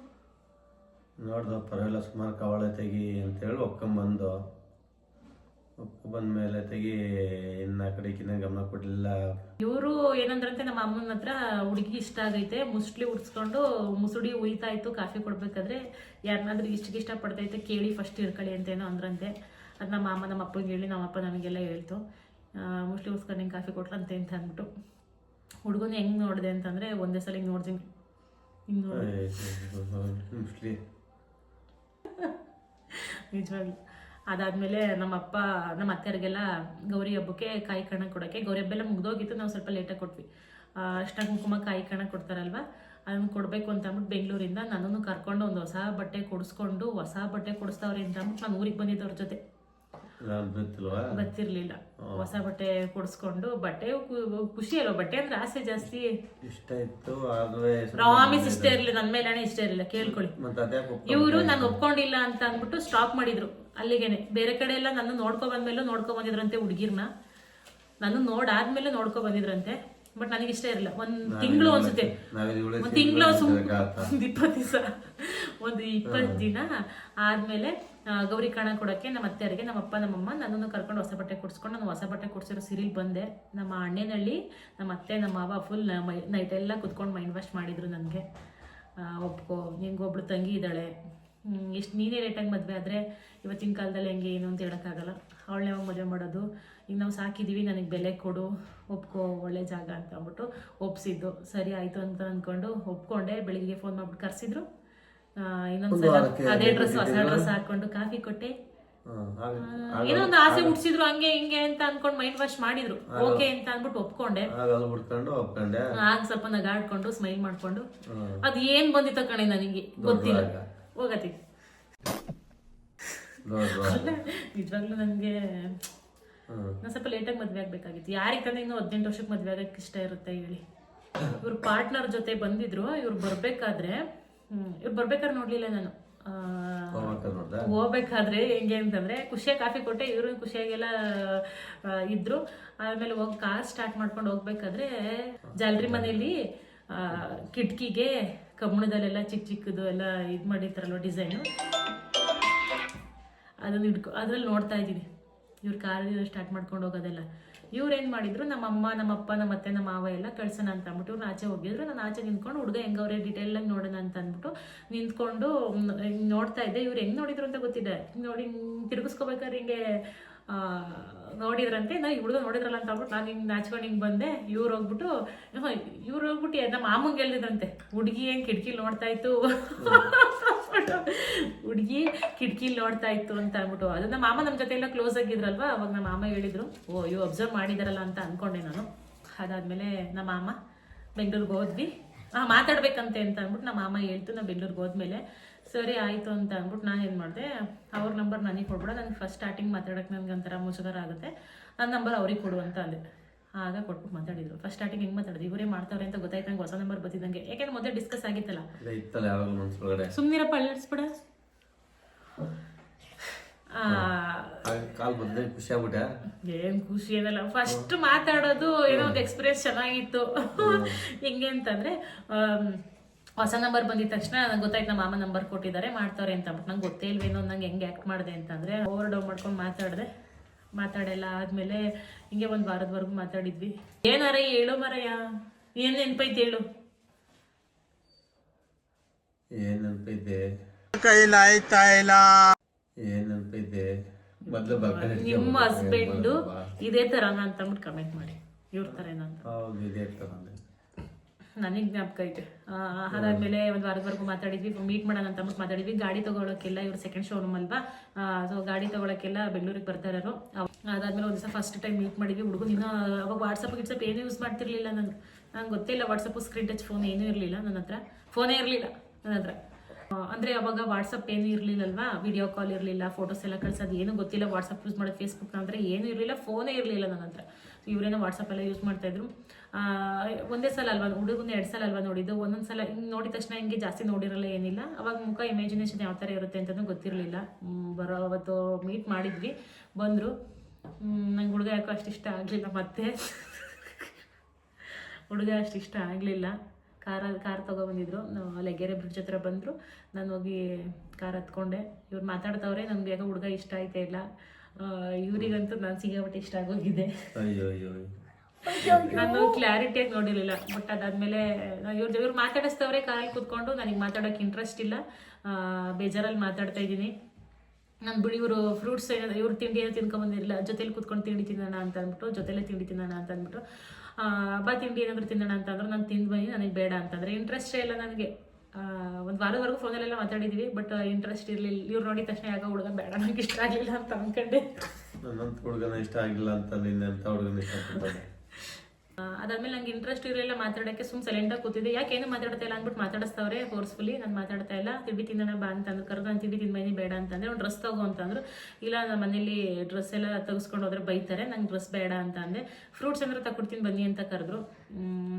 ನೋಡ್ದು ಪರವಾಗಿಲ್ಲ ಸುಮಾರು ಕವಳೆ ತೆಗಿ ಅಂತೇಳಿ ಒಪ್ಕೊಂಬಂದು ಬಂದ್ಮೇಲೆ ತೆಗಿ ಇನ್ನ ಕಡೆಗಿನ ಗಮನ ಕೊಡ್ಲಿಲ್ಲ. ಇವರು ಏನಂದ್ರಂತೆ, ನಮ್ಮ ಅಮ್ಮನ ಹತ್ರ ಹುಡುಗಿ ಇಷ್ಟ ಆಗೈತೆ, ಮುಸ್ಲಿ ಉಡ್ಸ್ಕೊಂಡು ಮುಸುಡಿ ಉಯ್ತಾ ಇತ್ತು ಕಾಫಿ ಕೊಡ್ಬೇಕಾದ್ರೆ, ಯಾರನ್ನಾದ್ರೂ ಇಷ್ಟ ಪಡ್ತೈತೆ ಕೇಳಿ ಫಸ್ಟ್ ಇರ್ಕೊಳ್ಳಿ ಅಂತ ಏನೋ ಅಂದ್ರಂತೆ. ಅದು ನಮ್ಮ ಅಮ್ಮ ನಮ್ಮ ಅಪ್ಪಗೆ ಹೇಳಿ ನಮ್ಮ ಅಪ್ಪ ನನಗೆಲ್ಲ ಹೇಳ್ತು, ಮುಸ್ಲಿ ಉಡ್ಸ್ಕೊಂಡು ಹಿಂಗೆ ಕಾಫಿ ಕೊಟ್ಲಂತೆ ಅಂತ ಅಂದ್ಬಿಟ್ಟು. ಹುಡುಗನ ಹೆಂಗೆ ನೋಡಿದೆ ಅಂತಂದರೆ ಒಂದೇ ಸಲ ಹಿಂಗೆ ನೋಡ್ತೀನಿ, ಹಿಂಗೆ ಮುಸ್ಲಿ ನಿಜವಾಗ್ಲಿ. ಅದಾದಮೇಲೆ ನಮ್ಮ ಅತ್ತೆಯರಿಗೆಲ್ಲ ಗೌರಿ ಹಬ್ಬಕ್ಕೆ ಕಾಯಿ ಕಣ ಕೊಡೋಕ್ಕೆ, ಗೌರಿ ಹಬ್ಬ ಎಲ್ಲ ಮುಗ್ದೋಗಿತ್ತು, ನಾವು ಸ್ವಲ್ಪ ಲೇಟಾಗಿ ಕೊಟ್ವಿ. ಅಷ್ಟ ಕುಂಕುಮ ಕಾಯಿ ಕಣ ಕೊಡ್ತಾರಲ್ವ, ಅದನ್ನು ಕೊಡಬೇಕು ಅಂತ ಅಂದ್ಬಿಟ್ಟು ಬೆಂಗಳೂರಿಂದ ನನ್ನನ್ನು ಕರ್ಕೊಂಡು ಒಂದು ಹೊಸ ಬಟ್ಟೆ ಕೊಡಿಸ್ತಾವ್ರೆ ಅಂತ ಅಂದ್ಬಿಟ್ಟು ನಾನು ಊರಿಗೆ ಬಂದಿದ್ದೆ ಅವ್ರ ಜೊತೆ. ಗೊತ್ತಿರ್ಲಿಲ್ಲ. ಹೊಸ ಬಟ್ಟೆ ಕೊಡಿಸ್ಕೊಂಡು, ಬಟ್ಟೆ ಖುಷಿ ಅಲ್ವ, ಬಟ್ಟೆ ಅಂದ್ರೆ ಆಸೆ ಜಾಸ್ತಿ. ಇಷ್ಟ ಇತ್ತು, ಪ್ರಾಮಿಸ್ ಇಷ್ಟ ಇರ್ಲಿಲ್ಲ, ನನ್ನ ಮೇಲೆ ಇಷ್ಟ ಇರಲಿಲ್ಲ. ಕೇಳ್ಕೊಳ್ಳಿ, ಇವರು ನಾನು ಒಪ್ಕೊಂಡಿಲ್ಲ ಅಂತ ಅಂದ್ಬಿಟ್ಟು ಸ್ಟಾಪ್ ಮಾಡಿದ್ರು ಅಲ್ಲಿಗೆನೆ. ಬೇರೆ ಕಡೆ ಎಲ್ಲ ನನ್ನ ನೋಡ್ಕೊ ಬಂದಿದ್ರಂತೆ ಹುಡುಗಿರ್ನ, ನಾನು ನೋಡಾದ್ಮೇಲೆ ನೋಡ್ಕೊ ಬಂದಿದ್ರಂತೆ. ಬಟ್ ನನಗೆ ಇಷ್ಟ ಇರಲಿಲ್ಲ. ಒಂದು ತಿಂಗಳು ಅನ್ಸುತ್ತೆ, ಒಂದು 20 ದಿನ ಆದ್ಮೇಲೆ ಗೌರಿ ಕಾಣ ಕೊಡೋಕ್ಕೆ ನಮ್ಮ ಅತ್ತೆಯರಿಗೆ ನಮ್ಮ ಅಪ್ಪ ನಮ್ಮಮ್ಮ ನನ್ನನ್ನು ಕರ್ಕೊಂಡು ಹೊಸ ಬಟ್ಟೆ ಕೊಡಿಸ್ಕೊಂಡು ನಾನು ಹೊಸ ಬಟ್ಟೆ ಕೊಡಿಸಿರೋ ಸಿರಿಲ್ ಬಂದೆ. ನಮ್ಮ ಅಣ್ಣನಲ್ಲಿ ನಮ್ಮ ಅತ್ತೆ ನಮ್ಮ ಮಾವ ಫುಲ್ ನೈಟ್ ಎಲ್ಲ ಕುತ್ಕೊಂಡು ಮೈಂಡ್ ವಾಶ್ ಮಾಡಿದ್ರು ನನಗೆ. ಒಪ್ಕೋ, ನಿಂಗೆ ಒಬ್ಳು ತಂಗಿ ಇದ್ದಾಳೆ, ಇಷ್ಟು ನೀನೇ ಲೇಟಾಗಿ ಮದುವೆ ಆದರೆ ಇವತ್ತಿನ ಕಾಲದಲ್ಲಿ ಹೆಂಗೆ ಏನು ಅಂತ ಹೇಳೋಕ್ಕಾಗಲ್ಲ, ಅವಳನ್ನೇ ಯಾವಾಗ ಮದುವೆ ಮಾಡೋದು, ಈಗ ನಾವು ಸಾಕಿದ್ದೀವಿ, ನನಗೆ ಬೆಲೆ ಕೊಡು, ಒಪ್ಕೋ, ಒಳ್ಳೆ ಜಾಗ ಅಂತ ಅಂದ್ಬಿಟ್ಟು ಒಪ್ಸಿದ್ದು. ಸರಿ ಆಯಿತು ಅಂತ ಅಂದ್ಕೊಂಡು ಒಪ್ಕೊಂಡೆ. ಬೆಳಿಗ್ಗೆ ಫೋನ್ ಮಾಡ್ಬಿಟ್ಟು ಕರೆಸಿದ್ರು. ಇನ್ನೊಂದ್ಸಲ ಅದೇ ಡ್ರೆಸ್, ಹೊಸ ಡ್ರೆಸ್ ಹಾಕೊಂಡು ಕಾಫಿ ಕೊಟ್ಟೆ. ಏನೋ ಒಂದು ಆಸೆ ಹುಡ್ಸಿದ್ರು, ಹಂಗೆ ಹಿಂಗೆ ಅಂತ ಅನ್ಕೊಂಡು ಮೈಂಡ್ ವಾಶ್ ಮಾಡಿದ್ರು. ಓಕೆ ಅಂತ ಅಂದ್ಬಿಟ್ಟು ಒಪ್ಕೊಂಡೆ. ಆಗ ಸ್ವಲ್ಪ ನಗಾಡ್ಕೊಂಡು ಸ್ಮೈಲ್ ಮಾಡ್ಕೊಂಡು ಅದ್ ಏನ್ ಬಂದಿತ್ತ ಕಣೆ ನನಗೆ ಗೊತ್ತಿಲ್ಲ, ಹೋಗತಿ. ನಿಜವಾಗ್ಲೂ ನನಗೆ ನಾನು ಸ್ವಲ್ಪ ಲೇಟಾಗಿ ಮದ್ವೆ ಆಗ್ಬೇಕಾಗಿತ್ತು. ಯಾರಿಗೆ ತಾನೇ ಇನ್ನು 18 ವರ್ಷಕ್ಕೆ ಮದ್ವೆ ಆಗಕ್ಕೆ ಇಷ್ಟ ಇರುತ್ತೆ ಹೇಳಿ. ಇವ್ರ ಪಾರ್ಟ್ನರ್ ಜೊತೆ ಬಂದಿದ್ರು. ಇವ್ರು ಬರ್ಬೇಕಾದ್ರೆ ನೋಡ್ಲಿಲ್ಲ ನಾನು. ಹೋಗ್ಬೇಕಾದ್ರೆ ಹೆಂಗೆ ಅಂತಂದ್ರೆ ಖುಷಿಯಾಗಿ ಕಾಫಿ ಕೊಟ್ಟೆ, ಇವರು ಖುಷಿಯಾಗೆಲ್ಲ ಇದ್ರು. ಆಮೇಲೆ ಹೋಗಿ ಕಾರ್ ಸ್ಟಾರ್ಟ್ ಮಾಡ್ಕೊಂಡು ಹೋಗ್ಬೇಕಾದ್ರೆ ಜಾಲರಿ ಮನೆಯಲ್ಲಿ ಕಿಟಕಿಗೆ ಕಬ್ಬಣದಲ್ಲೆಲ್ಲ ಚಿಕ್ಕ ಚಿಕ್ಕದು ಎಲ್ಲ ಇದು ಮಾಡಿರ್ತಾರಲ್ವ ಡಿಸೈನು, ಅದನ್ನ ಅದ್ರಲ್ಲಿ ನೋಡ್ತಾ ಇದ್ದೀನಿ ಇವ್ರ ಕಾರ್ ಸ್ಟಾರ್ಟ್ ಮಾಡ್ಕೊಂಡು ಹೋಗೋದೆಲ್ಲ. ಇವ್ರು ಏನು ಮಾಡಿದ್ರು, ನಮ್ಮ ಅಮ್ಮ ನಮ್ಮ ಅಪ್ಪ ನಮ್ಮ ಅತ್ತೆ ನಮ್ಮ ಮಾವ ಎಲ್ಲ ಕಳ್ಸೋಣ ಅಂತ ಅಂದ್ಬಿಟ್ಟು ಇವ್ರನ್ನ ಆಚೆ ಹೋಗಿದ್ರು. ನಾನು ಆಚೆ ನಿಂತ್ಕೊಂಡು ಹುಡುಗ ಹೆಂಗವ್ರೆ ಡೀಟೇಲಾಗಿ ನೋಡೋಣ ಅಂತ ಅಂದ್ಬಿಟ್ಟು ನಿಂತ್ಕೊಂಡು ನೋಡ್ತಾ ಇದ್ದೆ. ಇವ್ರು ಹೆಂಗೆ ನೋಡಿದ್ರು ಅಂತ ಗೊತ್ತಿದೆ. ನೋಡಿ ತಿರುಗಿಸ್ಕೋಬೇಕಾದ್ರೆ ಹಿಂಗೆ ನೋಡಿದ್ರಂತೆ. ನಾ ಈ ಹುಡುಗ ನೋಡಿದ್ರಲ್ಲ ಅಂತ ಅಂದ್ಬಿಟ್ಟು ನಾನು ಹಿಂಗೆ ನಾಚ್ಕೊಂಡು ಹಿಂಗೆ ಬಂದೆ. ಇವ್ರು ಹೋಗ್ಬಿಟ್ಟು ನಮ್ಮ ಮಾಮಂಗೆ ಹೇಳಿದ್ರಂತೆ, ಹುಡುಗಿ ಹೆಂಗೆ ಕಿಟಕಿಲಿ ನೋಡ್ತಾ ಇತ್ತು, ಹುಡುಗಿ ಕಿಟಕಿಲಿ ನೋಡ್ತಾ ಇತ್ತು ಅಂತ ಅಂದ್ಬಿಟ್ಟು. ಅದು ನಮ್ಮ ಮಾಮ ನಮ್ಮ ಜೊತೆ ಎಲ್ಲ ಕ್ಲೋಸ್ ಆಗಿದ್ರಲ್ವಾ, ಅವಾಗ ನಮ್ಮ ಮಾಮ ಹೇಳಿದ್ರು. ಓ ಇವ್ ಅಬ್ಸರ್ವ್ ಮಾಡಿದಾರಲ್ಲ ಅಂತ ಅನ್ಕೊಂಡೆ ನಾನು. ಅದಾದ್ಮೇಲೆ ನಮ್ಮ ಮಾಮ ಬೆಂಗಳೂರಿಗೆ ಹೋದ್ವಿ, ಮಾತಾಡ್ಬೇಕಂತೆ ಅಂತ ಅಂದ್ಬಿಟ್ಟು ನಮ್ಮ ಮಾಮ ಹೇಳ್ತು. ನಾವು ಬೆಂಗಳೂರಿಗೆ ಹೋದ್ಮೇಲೆ ಸರಿ ಆಯಿತು ಅಂತ ಅಂದ್ಬಿಟ್ಟು ನಾನು ಏನು ಮಾಡಿದೆ, ಅವ್ರ ನಂಬರ್ ನನಗೆ ಕೊಡ್ಬೇಡ, ನನಗೆ ಫಸ್ಟ್ ಸ್ಟಾರ್ಟಿಂಗ್ ಮಾತಾಡೋಕ್ಕೆ ನನಗೆ ಒಂಥರ ಮುಜುಗರ ಆಗುತ್ತೆ, ನನ್ನ ನಂಬರ್ ಅವ್ರಿಗೆ ಕೊಡು ಅಂತ ಅಂದೆ. ಆಗ ಕೊಟ್ಬಿಟ್ಟು ಮಾತಾಡಿದ್ರು. ಫಸ್ಟ್ ಸ್ಟಾರ್ಟಿಂಗ್ ಹೆಂಗೆ ಮಾತಾಡಿದ್ರು, ಇವರೇ ಮಾಡ್ತಾವ್ರೆ ಅಂತ ಗೊತ್ತಾಯ್ತು ನಂಗೆ, ಹೊಸ ನಂಬರ್ ಬಂದಿದ್ದಂಗೆ. ಯಾಕೆಂದ್ರೆ ಮೊದಲೇ ಡಿಸ್ಕಸ್ ಆಗಿತ್ತಲ್ಲ. ಸುಮ್ಮನಿರಪ್ಪ, ಅಲ್ಲಿಸ್ಬಿಡ. ಏನ್ ಖುಷಿ ಏನಲ್ಲ, ಫಸ್ಟ್ ಮಾತಾಡೋದು ಏನೋ ಒಂದು ಎಕ್ಸ್ಪೀರಿಯನ್ಸ್ ಚೆನ್ನಾಗಿತ್ತು. ಹೆಂಗೆ ಅಂತಂದ್ರೆ ಹೊಸ ನಂಬರ್ ಬಂದಿದ ತಕ್ಷಣ ನಂಗೆ ಗೊತ್ತಾಯ್ತು ನಮ್ಮ ಮಾಮ ನಂಬರ್ ಕೊಟ್ಟಿದ್ದಾರೆ, ಮಾಡ್ತಾವ್ರೆ ಅಂತ ಅಂದ್ಬಿಟ್ಟು. ನಂಗೆ ಗೊತ್ತೇ ಇಲ್ವೇನೋ ನಂಗೆ ಹೆಂಗೆ ಆ್ಯಕ್ಟ್ ಮಾಡಿದೆ ಅಂತಂದರೆ ಓವರ್ ಡೌನ್ ಮಾಡ್ಕೊಂಡು ಮಾತಾಡೆಲ್ಲ ಆದಮೇಲೆ ಹಿಂಗೆ ಒಂದು ವಾರದವರೆಗೂ ಮಾತಾಡಿದ್ವಿ. ಏನಾರ ಹೇಳು ಮರಯ್ಯ, ಏನು ನೆನಪೈತೆ ಹೇಳು. ಏನ್ ನೆನಪೈತೆ ನಿಮ್ಮ ಹಸ್ಬೆಂಡು ಇದೇ ಥರನಾ ಅಂತ ಅಂದ್ಬಿಟ್ಟು ಕಮೆಂಟ್ ಮಾಡಿ, ಇವ್ರ ಥರನಾ ಅಂತ. ನನಗೆ ಜ್ಞಾಪಕ ಐತೆ. ಅದಾದ್ಮೇಲೆ ಒಂದು ವಾರದವರೆಗೂ ಮಾತಾಡಿದ್ವಿ, ಮೀಟ್ ಮಾಡೋಣ ಅಂತ ಅಂದ್ಬಿಟ್ಟು ಮಾತಾಡಿದ್ವಿ. ಗಾಡಿ ತೊಗೊಳಕ್ಕೆಲ್ಲ ಇವ್ರು ಸೆಕೆಂಡ್ ಶೋರೂಮ್ ಅಲ್ವಾ, ಸೊ ಗಾಡಿ ತೊಗೊಳಕ್ಕೆಲ್ಲ ಬೆಂಗಳೂರಿಗೆ ಬರ್ತಾ ಇರೋರು. ಅದಾದ್ಮೇಲೆ ಒಂದು ದಿವಸ ಫಸ್ಟ್ ಟೈಮ್ ಮೀಟ್ ಮಾಡಿದ್ವಿ. ಹುಡುಗರು ಇನ್ನೂ ಅವಾಗ ವಾಟ್ಸಪ್ ಏನು ಯೂಸ್ ಮಾಡ್ತಿರ್ಲಿಲ್ಲ ನಾನು, ನಂಗೆ ಗೊತ್ತಿಲ್ಲ ವಾಟ್ಸಪ್ಪು, ಸ್ಕ್ರೀನ್ ಟಚ್ ಫೋನ್ ಏನೂ ಇರಲಿಲ್ಲ ನನ್ನ ಹತ್ರ, ಫೋನೇ ಇರಲಿಲ್ಲ ನನ್ನ ಹತ್ರ. ಅಂದರೆ ಅವಾಗ ವಾಟ್ಸಪ್ ಏನೂ ಇರಲಿಲ್ಲಲ್ವಾ, ವಿಡಿಯೋ ಕಾಲ್ ಇರಲಿಲ್ಲ, ಫೋಟೋಸ್ ಎಲ್ಲ ಕಳ್ಸೋದು ಏನೂ ಗೊತ್ತಿಲ್ಲ, ವಾಟ್ಸಪ್ ಯೂಸ್ ಮಾಡೋದು, ಫೇಸ್ಬುಕ್ ಅಂದರೆ ಏನೂ ಇರಲಿಲ್ಲ, ಫೋನೇ ಇರಲಿಲ್ಲ ನನ್ನ ಹತ್ರ. ಇವರೇನೋ ವಾಟ್ಸಪ್ ಎಲ್ಲ ಯೂಸ್ ಮಾಡ್ತಾಯಿದ್ರು. ಒಂದೇ ಸಲ ಅಲ್ವಾ ಹುಡುಗನ 2 ಸಲ ಅಲ್ವಾ ನೋಡಿದ್ದು, ಒಂದೊಂದು ಸಲ ಹಿಂಗೆ ನೋಡಿದ ತಕ್ಷಣ ಹಿಂಗೆ ಜಾಸ್ತಿ ನೋಡಿರಲ್ಲ, ಏನಿಲ್ಲ. ಅವಾಗ ಮುಖ ಇಮ್ಯಾಜಿನೇಷನ್ ಯಾವ ಥರ ಇರುತ್ತೆ ಅಂತಲೂ ಗೊತ್ತಿರಲಿಲ್ಲ. ಅವತ್ತು ಮೀಟ್ ಮಾಡಿದ್ವಿ, ಬಂದರು. ನಂಗೆ ಹುಡುಗ ಯಾಕೋ ಅಷ್ಟು ಇಷ್ಟ ಆಗಲಿಲ್ಲ, ಮತ್ತೆ ಹುಡುಗ ಅಷ್ಟು ಇಷ್ಟ ಆಗಲಿಲ್ಲ. ಕಾರ್ ತೊಗೊಬಂದಿದ್ರು, ಲೆಗ್ಗೆರೆ ಬ್ರಿಡ್ಜ್ ಹತ್ರ ಬಂದರು. ನಾನು ಹೋಗಿ ಕಾರ್ ಹತ್ಕೊಂಡೆ. ಇವ್ರು ಮಾತಾಡ್ತವ್ರೆ, ನಮ್ಗೆ ಯಾಕೋ ಹುಡುಗ ಇಷ್ಟ ಆಯ್ತಾ ಇಲ್ಲ. ಇವರಿಗಂತೂ ನಾನು ಸಿಗಾಬಿಟ್ಟು ಇಷ್ಟ ಆಗೋಗಿದೆ. ನಾನು ಕ್ಲಾರಿಟಿಯಾಗಿ ನೋಡಿರಲಿಲ್ಲ. ಬಟ್ ಅದಾದಮೇಲೆ ಇವ್ರು ಮಾತಾಡಿಸ್ತವ್ರೆ ಕಾರಲ್ಲಿ ಕೂತ್ಕೊಂಡು. ನನಗೆ ಮಾತಾಡೋಕ್ಕೆ ಇಂಟ್ರೆಸ್ಟ್ ಇಲ್ಲ, ಬೇಜಾರಲ್ಲಿ ಮಾತಾಡ್ತಾ ಇದ್ದೀನಿ. ನಾನು ಬಿಡಿ ಇವರು ಫ್ರೂಟ್ಸ್ ಇವ್ರು ತಿಂಡಿ ಏನೋ ತಿನ್ಕೊಂಬಂದಿರಲಿಲ್ಲ, ಜೊತೆಲಿ ಕೂತ್ಕೊಂಡು ತಿಂಡಿ ತಿನ್ನೋಣ ಅಂತ ಅಂದ್ಬಿಟ್ಟು, ಜೊತೆಲೇ ತಿಂಡಿ ತಿನ್ನೋಣ ಅಂತ ಅಂದ್ಬಿಟ್ಟು, ತಿಂಡಿ ಏನಾದರೂ ತಿನ್ನೋಣ ಅಂತಂದ್ರೆ ನಾನು ತಿಂದು ಬನ್ನಿ, ನನಗೆ ಬೇಡ ಅಂತಂದರೆ ಇಂಟ್ರೆಸ್ಟೇ ಇಲ್ಲ ನನಗೆ. ಒಂದು ವಾರದವರೆಗೂ ಫೋನಲ್ಲೆಲ್ಲ ಮಾತಾಡಿದ್ವಿ, ಬಟ್ ಇಂಟ್ರೆಸ್ಟ್ ಇರಲಿಲ್ಲ. ಇವ್ರು ನೋಡಿದ ತಕ್ಷಣ ಯಾಕೆ ಹುಡುಗ ಬೇಡ, ನನಗೆ ಇಷ್ಟ ಆಗಲಿಲ್ಲ ಅಂತ ಅಂದ್ಕೊಂಡೆ. ಹುಡುಗನ ಇಷ್ಟ ಆಗಿಲ್ಲ ಅಂತ ಹುಡುಗನ ಇಷ್ಟ. ಅದಾದ್ಮೇಲೆ ನಂಗೆ ಇಂಟ್ರೆಸ್ಟ್ ಇರಲಿಲ್ಲ ಮಾತಾಡೋಕ್ಕೆ, ಸುಮ್ಮನೆ ಸೈಲೆಂಟಾಗಿ ಕೂತಿದ್ದೆ. ಯಾಕೇನು ಮಾತಾಡ್ತಾ ಇಲ್ಲ ಅಂದ್ಬಿಟ್ಟು ಮಾತಾಡಿಸ್ತವ್ರೆ ಫೋರ್ಸ್ಫುಲಿ. ನಾನು ಮಾತಾಡ್ತಾ ಇಲ್ಲ. ತಿಂಡಿ ತಿನ್ನೋಣ ಬಾ ಅಂತಂದ್ರೆ ಕರೆದು, ನಾನು ತಿಂಡಿ ತಿಂದು ಬೇಡ ಅಂತಂದರೆ ಒಂದು ಡ್ರೆಸ್ ತಗೋ ಅಂತಂದ್ರು. ಇಲ್ಲ ನಮ್ಮ ಮನೇಲಿ ಡ್ರೆಸ್ ಎಲ್ಲ ತೆಗೆಸ್ಕೊಂಡು ಹೋದ್ರೆ ಬೈತಾರೆ, ನಂಗೆ ಡ್ರೆಸ್ ಬೇಡ ಅಂತ ಅಂದೆ. ಫ್ರೂಟ್ಸ್ ಅಂದ್ರೆ ತಗೊಡ್ತೀನಿ ಬನ್ನಿ ಅಂತ ಕರೆದ್ರು.